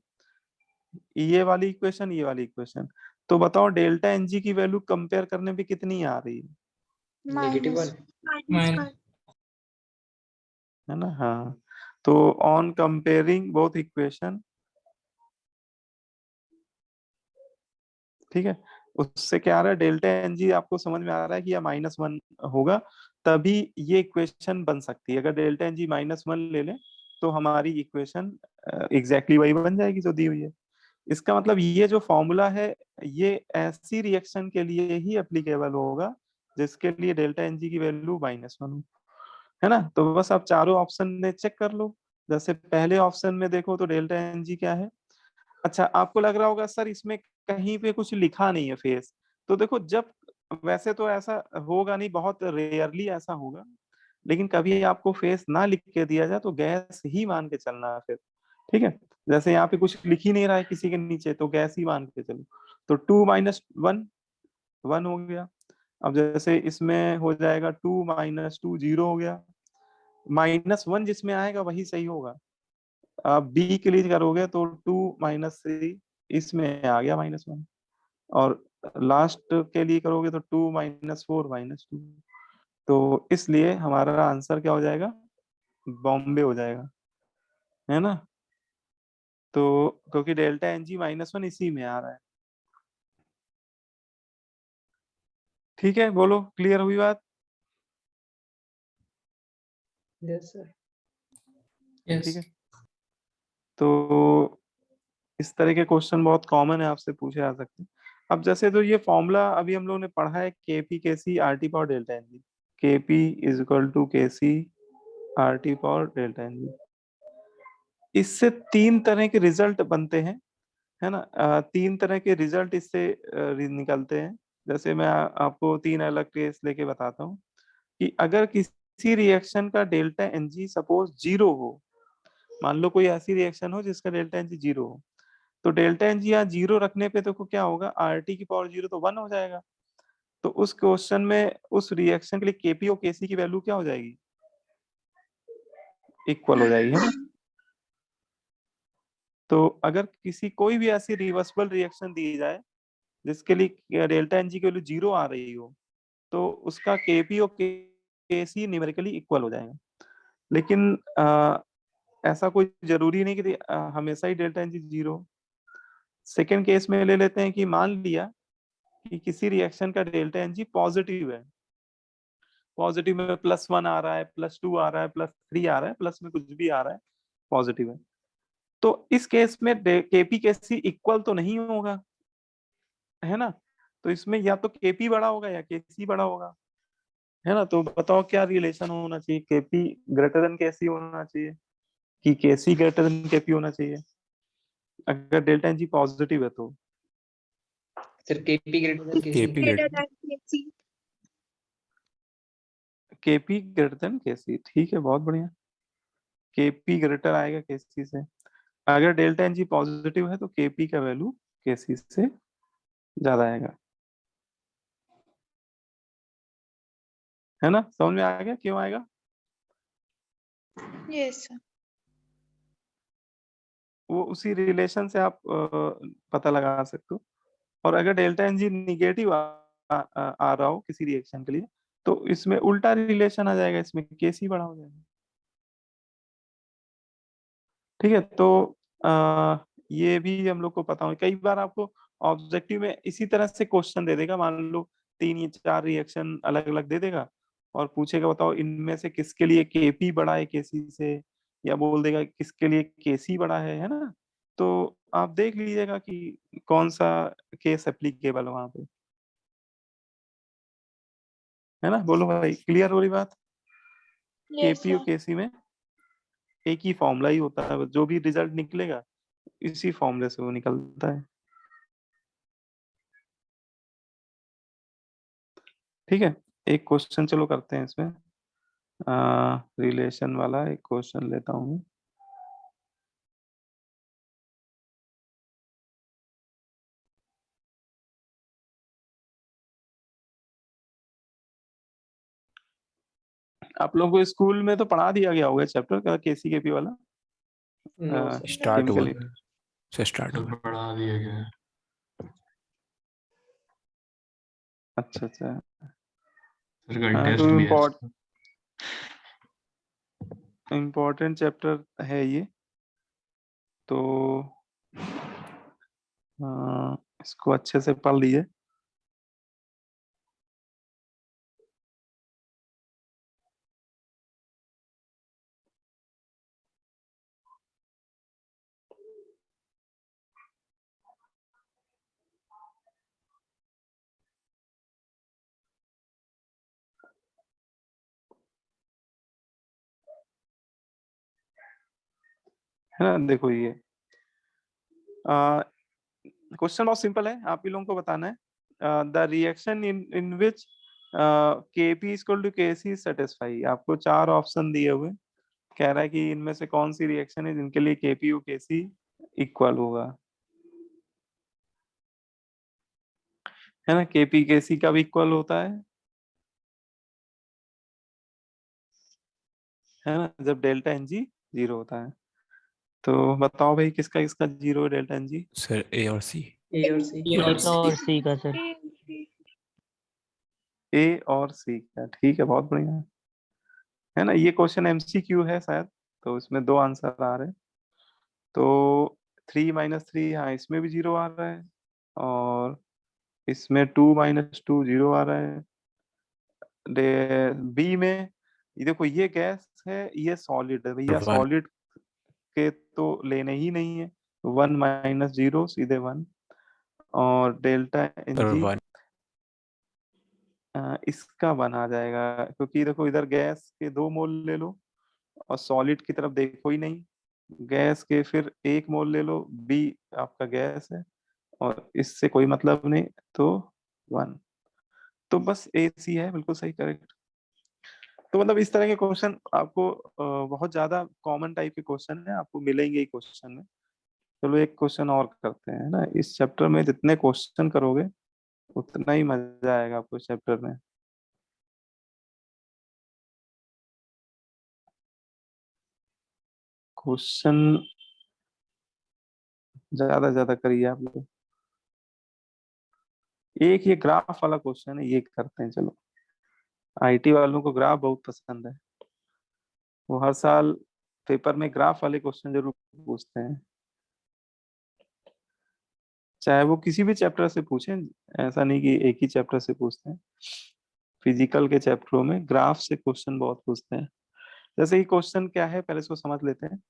ये वाली इक्वेशन, ये वाली इक्वेशन। तो बताओ डेल्टा एन जी की वैल्यू कंपेयर करने पे कितनी आ रही है -1 -1 है ना। हाँ, तो ऑन कंपेयरिंग बोथ इक्वेशन, ठीक है, उससे क्या आ रहा है, डेल्टा एन जी आपको समझ में आ रहा है कि यह -1 होगा, तभी ये इक्वेशन बन सकती है। अगर डेल्टा एन जी -1 ले लें तो हमारी इक्वेशन एग्जैक्टली वही बन जाएगी जो दी हुई है। इसका मतलब ये जो फॉर्मूला है ये ऐसी रिएक्शन के लिए ही एप्लीकेबल होगा जिसके लिए डेल्टा एन जी की वैल्यू -1 हो, है ना। तो बस आप चारों ऑप्शन में चेक कर लो। जैसे पहले ऑप्शन में देखो तो डेल्टा एन जी क्या है। अच्छा, आपको लग रहा होगा सर इसमें कहीं पे कुछ लिखा नहीं है फेस, तो देखो जब, वैसे तो ऐसा होगा नहीं, बहुत रेयरली ऐसा होगा, लेकिन कभी आपको फेस ना लिख के दिया जाए तो गैस ही मान के चलना है फिर, ठीक है। जैसे यहाँ पे कुछ लिख ही नहीं रहा है किसी के नीचे, तो गैस ही मान के चलो। तो 2 - 1 1 हो गया। अब जैसे इसमें हो जाएगा 2 - 2 0 हो गया, -1 जिसमें आएगा वही सही होगा। आप बी के लिए करोगे तो 2 - 3 इसमें आ गया -1, और लास्ट के लिए करोगे तो 2 - 4 -2। तो इसलिए हमारा आंसर क्या हो जाएगा, बॉम्बे हो जाएगा, है ना। तो क्योंकि डेल्टा एन जी -1 इसी में आ रहा है। ठीक है, बोलो क्लियर हुई बात। Yes, sir. ठीक Yes. है, तो इस तरह के क्वेश्चन बहुत कॉमन है, आपसे पूछे जा सकते हैं। अब जैसे तो ये फॉर्मूला अभी हम लोगों ने पढ़ा है, KP KC RT power delta N G, KP is equal to KC RT power delta N G. इससे तीन तरह के रिजल्ट बनते हैं, है ना। तीन तरह के रिजल्ट इससे निकलते हैं। जैसे मैं आपको तीन अलग केस लेके बताता हूँ कि अगर किसी रिएक्शन का डेल्टा एन जी सपोज 0 हो, मान लो कोई ऐसी रिएक्शन हो जिसका डेल्टा एन जी 0 हो, तो डेल्टा एन जी यहाँ 0 रखने पे देखो क्या होगा, RT की पावर 0 तो 1 हो जाएगा। तो उस क्वेश्चन में उस रिएक्शन के लिए केपी और केसी की वैल्यू क्या हो जाएगी, इक्वल हो जाएगी, है ना। तो अगर किसी कोई भी ऐसी रिवर्सिबल रिएक्शन दी जाए जिसके लिए डेल्टा एन जी की वैल्यू 0 आ रही हो, तो उसका केपी और केसी न्यूमेरिकली इक्वल हो जाएगा। लेकिन ऐसा कोई जरूरी नहीं कि हमेशा ही delta N G 0। Second case में ले लेते हैं कि मान लिया कि किसी रिएक्शन का डेल्टा एन जी पॉजिटिव है, पॉजिटिव में +1 आ रहा है, +2 आ रहा है, +3 आ रहा है, प्लस में कुछ भी आ रहा है, पॉजिटिव है। तो इस केस में केपी केसी इक्वल तो नहीं होगा, है ना? तो इसमें या तो केपी बड़ा होगा या केसी बड़ा होगा, है ना? तो बताओ क्या रिलेशन होना चाहिए, केपी ग्रेटर देन केसी होना चाहिए कि केसी ग्रेटर देन केपी होना चाहिए अगर डेल्टा एन जी पॉजिटिव है तो? Sir KP greater than KC. KP Greater greater than KC. KP greater than KC, ठीक है, बहुत बढ़िया। केपी ग्रेटर आएगा केसी से। अगर डेल्टा एन जी पॉजिटिव है तो केपी का वैल्यू केसी से ज्यादा आएगा, है ना? समझ में आ गया क्यों आएगा? Yes, sir. वो उसी रिलेशन से आप पता लगा सकते हो। और अगर डेल्टा एन जी निगेटिव आ रहा हो किसी रिएक्शन के लिए तो इसमें उल्टा रिलेशन आ जाएगा, इसमें केसी बड़ा हो जाएगा। ठीक है, तो ये भी हम लोग को पता हो। कई बार आपको ऑब्जेक्टिव में इसी तरह से क्वेश्चन दे देगा, मान लो 3 या 4 रिएक्शन अलग अलग दे देगा और पूछेगा बताओ इनमें से किसके लिए केपी बड़ा है केसी से, या बोल देगा किसके लिए केसी बड़ा है ना? तो आप देख लीजिएगा कि कौन सा केस एप्लीकेबल है वहां पे, है ना? बोलो भाई, क्लियर हो रही बात? Yes, केपी और sir. केसी में एक ही फॉर्मूला ही होता है, जो भी रिजल्ट निकलेगा इसी फॉर्मूले से वो निकलता है। ठीक है, एक क्वेश्चन चलो करते हैं इसमें, रिलेशन वाला एक क्वेश्चन लेता हूँ। आप लोगों को स्कूल में तो पढ़ा दिया गया होगा चैप्टर का केसी केपी वाला, नो सर। स्टार्ट हुआ केमिकल। से स्टार्ट हुआ। बढ़ा दिया गया है। अच्छा अच्छा, सर कल हाँ, टेस्ट तो भी है इसका। इम्पोर्टेंट चैप्टर है ये, तो इसको अच्छे से पढ़ लीजिए। है ना? देखो ये क्वेश्चन बहुत सिंपल है, आप ही लोगों को बताना है। The reaction in which KP equal to KC satisfy. आपको 4 ऑप्शन दिए हुए, कह रहा है कि इनमें से कौन सी रिएक्शन है जिनके लिए केपी और केसी इक्वल होगा, है ना? केपी केसी का भी इक्वल होता है ना, जब डेल्टा एन जी 0 होता है। तो बताओ भाई किसका किसका 0 है डेल्टा एन जी? सर ए और सी। ए और सी। और सी का सर। ए और सी का, ठीक है, बहुत बढ़िया, है ना? ये क्वेश्चन एमसीक्यू है शायद, तो इसमें 2 आंसर आ रहे हैं। तो 3 - 3, हाँ, इसमें भी 0 आ रहा है, और इसमें 2 - 2 0 आ रहा है। बी में ये देखो, ये गैस है, ये सॉलिड है भैया, 1 सॉलिड के तो लेने ही नहीं है, 1 - 0 सीधे 1। और डेल्टा एन सर जी 1 इसका 1 आ जाएगा, क्योंकि देखो इधर गैस के 2 मोल ले लो और सॉलिड की तरफ देखो ही नहीं, गैस के फिर 1 मोल ले लो, बी आपका गैस है और इससे कोई मतलब नहीं, तो 1। तो बस ए सी है, बिल्कुल सही, करेक्ट। तो मतलब इस तरह के क्वेश्चन आपको बहुत ज्यादा कॉमन टाइप के क्वेश्चन है, आपको मिलेंगे ही क्वेश्चन में। चलो एक क्वेश्चन और करते हैं ना, इस चैप्टर में जितने क्वेश्चन करोगे उतना ही मजा आएगा आपको चैप्टर में। क्वेश्चन ज्यादा ज्यादा करिए आप लोग। एक ये ग्राफ वाला क्वेश्चन है, ये करते हैं चलो। आईटी वालों को ग्राफ बहुत पसंद है, वो हर साल पेपर में ग्राफ वाले क्वेश्चन जरूर पूछते हैं, चाहे वो किसी भी चैप्टर से पूछें, ऐसा नहीं कि एक ही चैप्टर से पूछते हैं। फिजिकल के चैप्टरों में ग्राफ से क्वेश्चन बहुत पूछते हैं। जैसे कि क्वेश्चन क्या है पहले इसको समझ लेते हैं।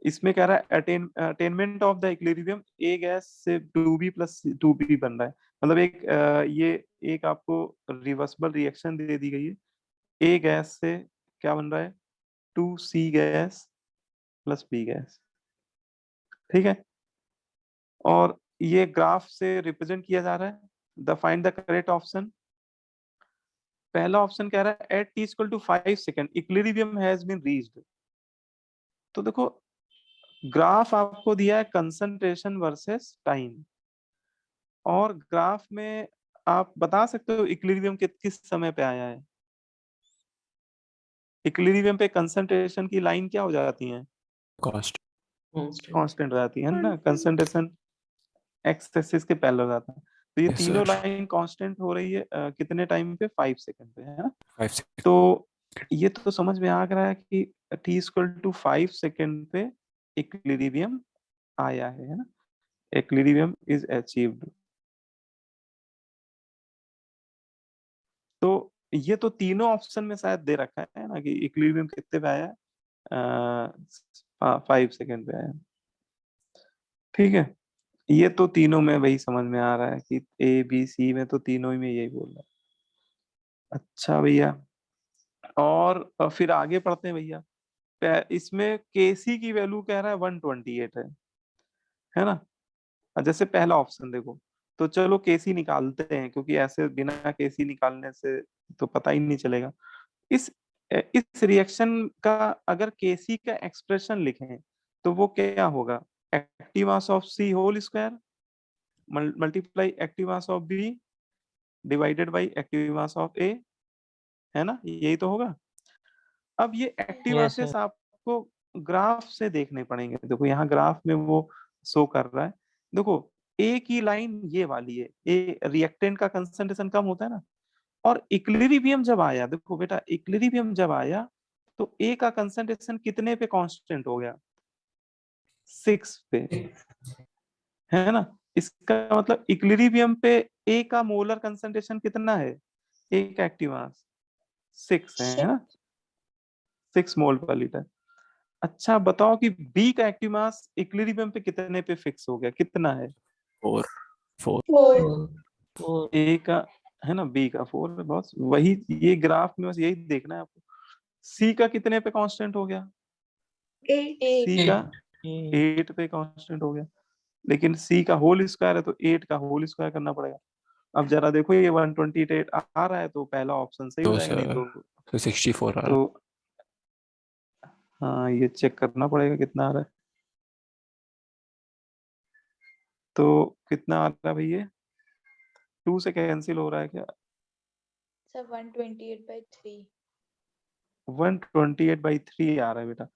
इसमें कह रहा है attainment of the equilibrium A gas से 2b प्लस 2p बन रहा है। मतलब ये एक आपको रिवर्सिबल रिएक्शन दे दी गई है। ए गैस से क्या बन रहा है, 2c gas plus b gas, ठीक है। और ये ग्राफ से रिप्रेजेंट किया जा रहा है। The find the correct option. पहला ऑप्शन कह रहा है at t equal to 5 second equilibrium has been reached. तो देखो ग्राफ आपको दिया है कंसंट्रेशन वर्सेस टाइम, और ग्राफ में आप बता सकते हो इक्विलिब्रियम किस समय पे आया है। इक्विलिब्रियम पे कंसंट्रेशन की लाइन क्या हो जाती है, Cost. कांस्टेंट हो जाती है ना। कंसंट्रेशन एक्स एक्सिस के पैरेलल हो जाता है। तो ये Yes, तीनों sir. लाइन कांस्टेंट हो रही है कितने टाइम पे, 5 सेकंड पे, है ना। 5 seconds. तो ये तो समझ में आ रहा है कि t इक्वल टू 5 सेकंड पे इक्विलिब्रियम आया है ना। Equilibrium is achieved. तो ये तो तीनों ऑप्शन में शायद दे रखा है ना कि इक्विलिब्रियम कितने पे आया है, 5 सेकंड पे आया, ठीक है। ये तो तीनों में वही समझ में आ रहा है कि ए बी सी में तो तीनों ही में यही बोल रहा है। अच्छा भैया, और फिर आगे पढ़ते हैं भैया। इसमें केसी की वैल्यू कह रहा है 128 है ना। जैसे पहला ऑप्शन देखो, तो चलो केसी निकालते हैं, क्योंकि ऐसे बिना केसी निकालने से तो पता ही नहीं चलेगा। इस इस रिएक्शन का अगर केसी का एक्सप्रेशन लिखें तो वो क्या होगा, active mass of C whole square multiply active mass of B divided by active mass of A, है ना, यही तो होगा। अब ये एक्टिव Yes, मासेस आपको ग्राफ से देखने पड़ेंगे। देखो यहाँ ग्राफ में वो शो कर रहा है। देखो ए की लाइन ये वाली है, ए रिएक्टेंट का कंसंट्रेशन कम होता है ना, और इक्विलिब्रियम जब आया, देखो बेटा इक्विलिब्रियम जब आया तो ए का कंसंट्रेशन कितने पे कांस्टेंट हो गया, 6 पे, है ना। इसका मतलब इक्विलिब्रियम पे ए का मोलर कंसंट्रेशन कितना है, एक एक्टिव मास 6 है ना, 6 मोल पर लीटर। अच्छा बताओ कि बी का एक्टिव मास इक्विलिब्रियम पे कितने पे फिक्स हो गया, कितना है, 4. 4. 4. ए का, है ना, बी का 4 है। बस वही ये ग्राफ में बस यही देखना है आपको। सी का कितने पे कांस्टेंट हो गया, 8. सी का 8 पे कांस्टेंट हो गया। लेकिन सी का होल स्क्वायर है तो 8 का होल स्क्वायर करना पड़ेगा। अब जरा देखो ये 128 आ रहा है तो पहला ऑप्शन सही हो तो जाएगा, नहीं सर तो 64 आ रहा है. तो हाँ ये चेक करना पड़ेगा कितना आ रहा है। तो कितना आ रहा है भाई, ये 2 से कैंसिल हो रहा है क्या, Sir, 128/3. 128/3 आ रहा है बेटा।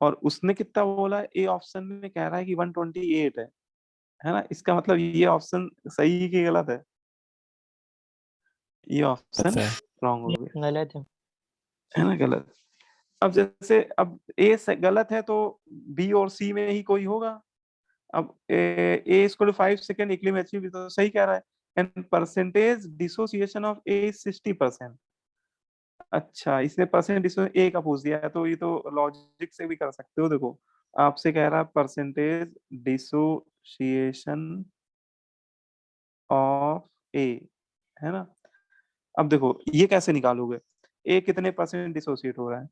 और उसने कितना बोला है, ए ऑप्शन में कह रहा है कि 128 है ना। इसका मतलब ये ऑप्शन सही है कि गलत है, ये ऑप्शन है. रॉन्ग हो गया, गलत है ना, गलत। अब जैसे अब ए गलत है तो बी और सी में ही कोई होगा। अब A equal to 5 second equilibrium achieve, तो सही कह रहा है। And percentage dissociation of A 60%। अच्छा इसने परसेंट डिसोसिएशन ए का पूछ दिया है, तो ये तो लॉजिक से भी कर सकते हो। देखो आपसे कह रहा है परसेंटेज डिसोसिएशन ऑफ ए, है ना। अब देखो ये कैसे निकालोगे, ए कितने परसेंट डिसोसिएट हो रहा है।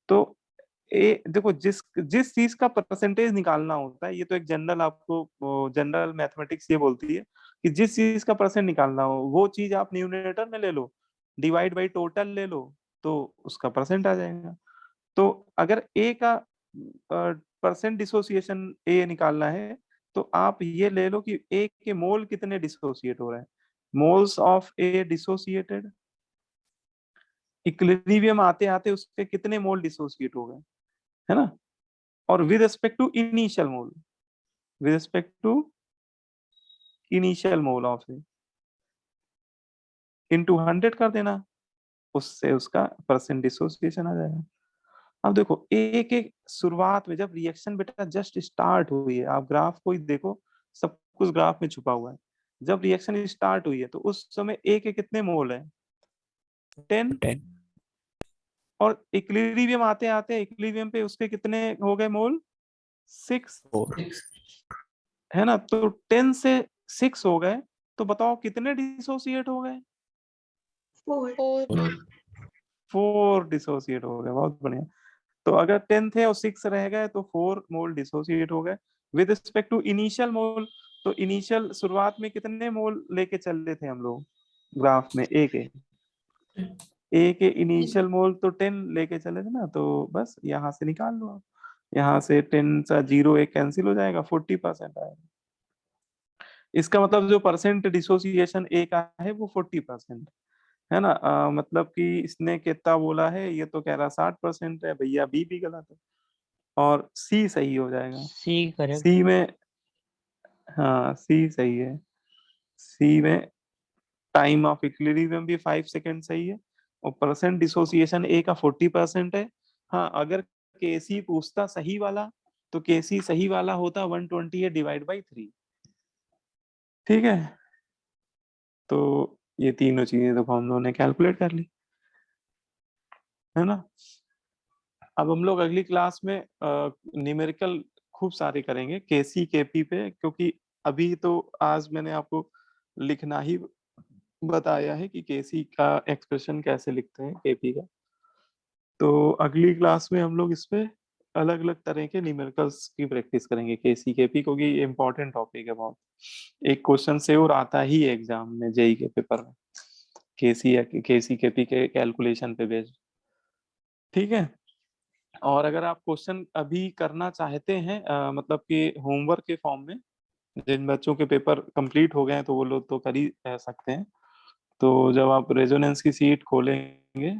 तो ए देखो जिस जिस चीज का परसेंटेज निकालना होता है, ये तो एक जनरल आपको जनरल मैथमेटिक्स ये बोलती है कि जिस चीज का परसेंट निकालना हो वो चीज आप न्यूमरेटर में ले लो, डिवाइड बाई टोटल ले लो, तो उसका परसेंट आ जाएगा। तो अगर ए का परसेंट डिसोसिएशन ए निकालना है तो आप ये ले लो कि ए के मोल कितने डिसोसिएट हो रहे हैं, moles of A dissociated. Equilibrium आते आते उसके कितने मोल डिसोसिएट हो गए, है ना। और with respect to initial mole, with respect to initial mole of A into 100 कर देना, उससे उसका परसेंट डिसोसिएशन आ जाएगा। अब देखो एक एक शुरुआत में जब रिएक्शन बेटा जस्ट स्टार्ट हुई है, आप ग्राफ को ही देखो, सब कुछ ग्राफ में छुपा हुआ है। जब रिएक्शन स्टार्ट हुई है तो उस समय ए के कितने मोल है? 10। 10 और इक्विलिब्रियम आते आते इक्विलिब्रियम पे उसके कितने हो गए मोल? 6, 4 है ना? तो 10 से 6 हो गए, तो बताओ कितने डिसोसिएट हो गए? 4. 4. 4 डिसोसिएट हो गए। बहुत बढ़िया। तो अगर 10 थे और 6 रह गए तो 4 मोल डिसोसिएट हो गए। With respect to initial mole, तो इनिशियल शुरुआत में कितने मोल लेके चल रहे थे हम लोग ग्राफ में? ए के इनिशियल मोल तो 10 लेके चले थे ना, तो बस यहाँ से निकाल लो आप। यहाँ से 10 सा 0 एक कैंसिल हो जाएगा, 40% आएगा। इसका मतलब जो परसेंट डिसोसिएशन ए का है वो 40% है ना। मतलब कि इसने कितना बोला है, ये तो कह रहा 60% है भैया, बी भी गलत है और सी सही हो जाएगा। C correct. सी में, हाँ सी सही है। सी में टाइम ऑफ इक्विलिब्रियम भी 5 सेकंड सही है और परसेंट डिसोसिएशन ए का 40% है। हाँ, अगर केसी पूछता सही वाला तो केसी सही वाला होता 128 डिवाइड बाई 3। ठीक है, तो ये तीनों चीजें तो हम लोगों ने कैलकुलेट कर ली, है ना। अब हम लोग अगली क्लास में न्यूमेरिकल खूब सारे करेंगे केसी केपी पे, क्योंकि अभी तो आज मैंने आपको लिखना ही बताया है कि केसी का एक्सप्रेशन कैसे लिखते हैं केपी का। तो अगली क्लास में हम लोग इस पे अलग अलग तरह के न्यूमेरिकल्स की प्रैक्टिस करेंगे केसी केपी, क्योंकि ये इम्पोर्टेंट टॉपिक है बहुत। एक क्वेश्चन से और आता ही है एग्जाम में, जेई के पेपर में, केसी केपी के कैलकुलेशन पे बेस्ड। ठीक है, और अगर आप क्वेश्चन अभी करना चाहते हैं मतलब कि होमवर्क के फॉर्म में, जिन बच्चों के पेपर कंप्लीट हो गए हैं तो वो लोग तो कर ही सकते हैं। तो जब आप रेजोनेंस की सीट खोलेंगे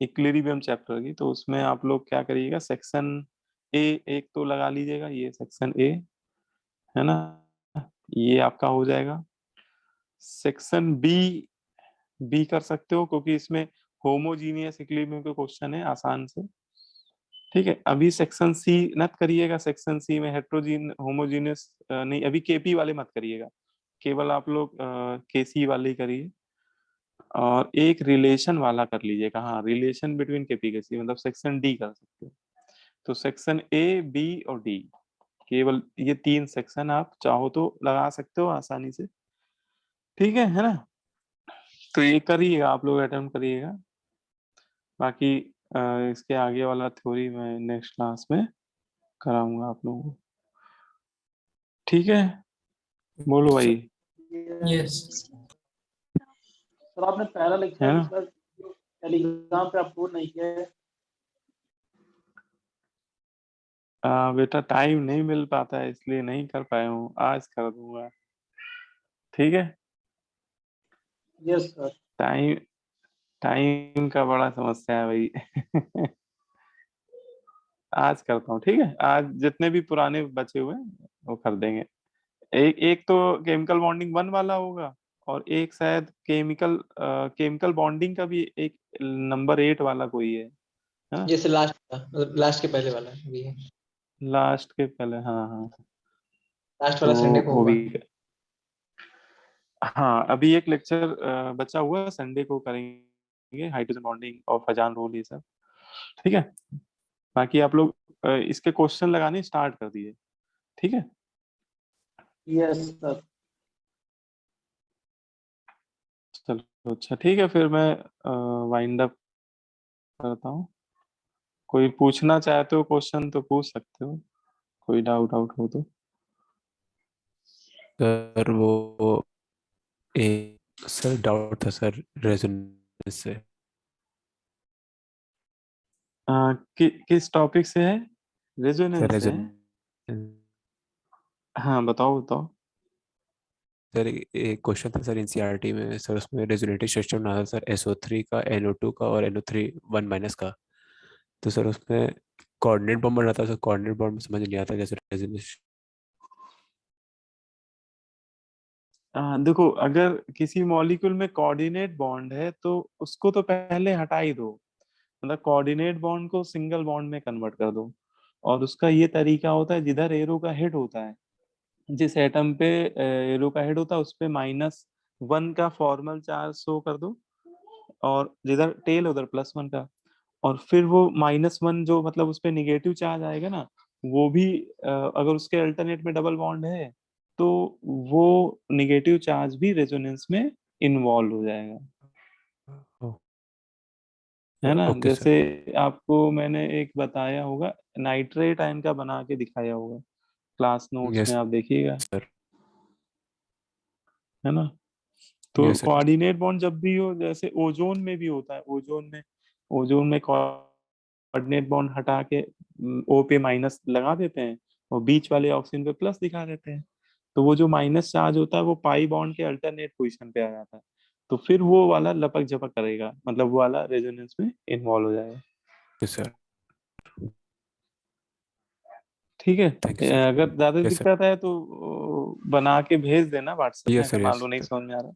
इक्विलिब्रियम चैप्टर की, तो उसमें आप लोग क्या करिएगा, सेक्शन ए एक तो लगा लीजिएगा, ये सेक्शन ए है ना, ये आपका हो जाएगा। सेक्शन बी कर सकते हो क्योंकि इसमें होमोजीनियस इक्विलिब्रियम के क्वेश्चन है आसान से। ठीक है, अभी सेक्शन सी मत करिएगा, सेक्शन सी में होमोजीनियस नहीं, अभी केपी वाले मत करिएगा, केवल आप लोग केसी वाले ही करिए। और एक रिलेशन वाला कर लीजिएगा, हाँ रिलेशन बिटवीन केपी केसी, मतलब सेक्शन डी कर सकते हो। तो सेक्शन ए बी और डी, केवल ये 3 सेक्शन आप चाहो तो लगा सकते हो आसानी से। ठीक है ना। तो ये करिएगा, आप लोग अटेम्प्ट करिएगा। बाकी इसके आगे वाला थ्योरी मैं नेक्स्ट क्लास में कराऊंगा आप लोगों को। ठीक है, बोलो भाई। Yes. सर आपने पहला है लेक्चर ना? सर टेलीग्राम पे अपलोड नहीं किया है। बेटा टाइम नहीं मिल पाता है इसलिए नहीं कर पाया हूँ, आज कर दूंगा। ठीक है, यस सर। टाइम टाइम का बड़ा समस्या है भाई। आज करता हूँ, ठीक है, आज जितने भी पुराने बचे हुए हैं वो कर देंगे। एक तो केमिकल बॉन्डिंग 1 वाला होगा और एक शायद केमिकल बॉन्डिंग का भी एक नंबर 8 वाला कोई है ना? जैसे लास्ट का, मतलब लास्ट के पहले वाला भी है। लास्ट के पहले, हाँ हाँ, लास्ट तो वाला संडे को वो होगा। भी, हाँ अभी एक लेक्चर बचा हुआ है, संडे को करेंगे, हाइड्रोजन बॉन्डिंग और फजान रोल ये सब। ठीक है, बाकी आप लोग इसके क्वेश्चन लगाने स्टार्ट कर दिए। ठीक है, यस सर। चलो अच्छा ठीक है, फिर मैं वाइंड अप करता हूँ। कोई पूछना चाहते हो क्वेश्चन तो पूछ सकते हो, कोई डाउट आउट हो तो। सर वो एक सर डाउट था सर रेजोनेंस से। किस टॉपिक से है? सर रेजोनेंस से है? रेजोनेंस हाँ बताओ बताओ। सर एक क्वेश्चन था सर एनसीईआरटी में सर, उसमें रेजोनेटिव सिस्टम ना था सर SO3 का, NO2 का और NO3 1 माइनस का। तो सर उसमें कोऑर्डिनेट बॉन्ड बन रहा था सर, कोऑर्डिनेट बॉन्ड में समझ नहीं आता जैसे रेजोनेंस। देखो अगर किसी मॉलिक्यूल में कोऑर्डिनेट बॉन्ड है तो उसको तो पहले हटा ही दो। मतलब कोऑर्डिनेट बॉन्ड को सिंगल बॉन्ड में कन्वर्ट कर दो, और उसका ये तरीका होता है, जिधर एरो का हेड होता है, जिस एटम पे एरो का हेड होता है उस पे -1 का फॉर्मल चार्ज शो कर दो, और जिधर टेल उधर +1 का, और फिर वो -1 जो मतलब उस पे निगेटिव चार्ज आएगा ना, वो भी अगर उसके अल्टरनेट में डबल बॉन्ड है तो वो निगेटिव चार्ज भी रेजोनेंस में इन्वॉल्व हो जाएगा, है ना। Okay sir. जैसे आपको मैंने एक बताया होगा, नाइट्रेट आयन का बना के दिखाया होगा, क्लास नोट्स यस में आप देखिएगा, सर। है ना। तो यस सर। कोऑर्डिनेट बॉन्ड जब भी हो, जैसे ओजोन में भी होता है, ओजोन में कोऑर्डिनेट बॉन्ड हटा के ओ पे माइनस लगा देते हैं, और बीच वाले ऑक्सीजन पे प्लस दिखा देते हैं, तो वो जो माइनस चार्ज होता है वो पाई बॉन्ड के अल्टरनेट पोजीशन पे आ जाता है, तो फिर वो वाला लपक झपक करेगा, मतलब वो वाला रेजोनेंस में इन्वॉल्व हो जाएगा। Yes sir. ठीक है, थैंक यू सर। अगर ज्यादा यस सर। दिक्कत है तो बना के भेज देना व्हाट्सएप में, यस अगर सर। मान यस लो नहीं सर। समझ में आ रहा,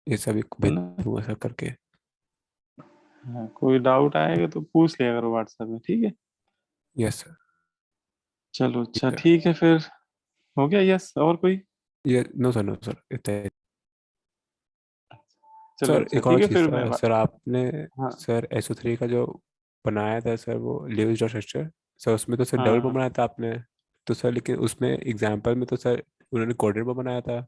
ये सभी है भेज ना। दूंगा सर करके। हाँ, कोई डाउट आएगा तो पूछ लिया करो व्हाट्सएप में, ठीक है। Yes sir. चलो अच्छा, ठीक है। ठीक है फिर, हो गया। यस, और कोई। ये नो सर, नो सर, इतना ही। चलो सर अच्छा, एक और ठीक है चीज़ फिर था सर, आपने हाँ सर SO3 का जो बनाया था सर, वो लीव्स डॉट स्ट्रक्चर सर, उसमें तो सर डबल बॉन्ड हाँ बनाया था आपने, तो सर लेकिन उसमें एग्जाम्पल में तो सर उन्होंने कोऑर्डिनेट बॉन्ड बनाया था।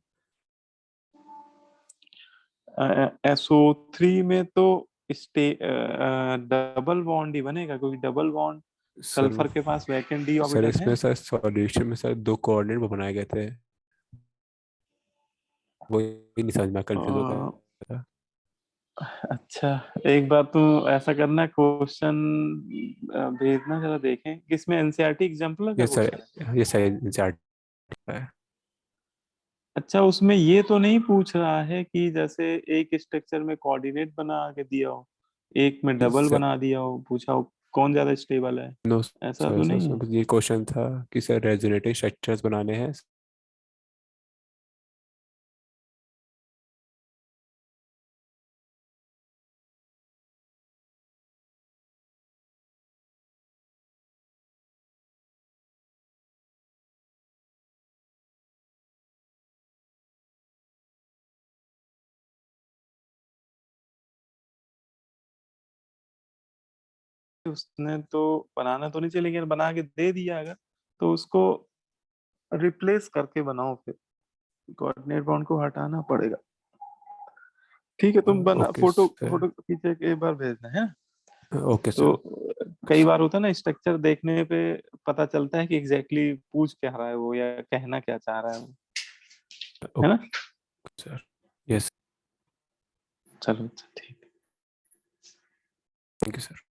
SO3 में तो डबल बॉन्ड ही बनेगा, क्योंकि डबल बॉन्ड सर सल्फर के पास वैकेंट डी सर ऑर्बिटल है। इसमें सर सॉल्यूशन में सर 2 कोऑर्डिनेट बनाए गए थे, वो ही नहीं समझ में, कंफ्यूज हो अ, गया था। अच्छा, एक बार तुम ऐसा करना, क्वेश्चन भेजना, जरा देखें किसमें एनसीईआरटी एग्जाम्पल का ये सर, क्वेश्चन है। ये सर इंसार्ट है। अच्छा, उसमें ये तो नहीं पूछ रहा है कि जैसे एक स्ट्रक्चर में कोऑर्डिनेट बना के दिया हो, एक में डबल सर बना दिया हो, पूछा हो कौन ज्यादा स्टेबल है, नो ऐसा सर, तो सर नहीं उसमें है। बस ये क्वेश्चन था कि सर रेजोनेटिंग स्ट्रक्चर्स बनाने हैं। उसने तो बनाना तो नहीं चाहिए, लेकिन बना के दे दिया अगर, तो उसको रिप्लेस करके बनाओ, फिर कोऑर्डिनेट बॉन्ड को हटाना पड़ेगा। ठीक है, तुम बना, ओके फोटो सर। फोटो खींचे के एक बार भेजना है। ओके तो सर। कई बार होता है ना, स्ट्रक्चर देखने पे पता चलता है कि एग्जैक्टली पूछ क्या रहा है वो, या कहना क्या चाह रहा है वो, है ना। Okay sir. यस। चलो अच्छा, ठीक। Thank you sir.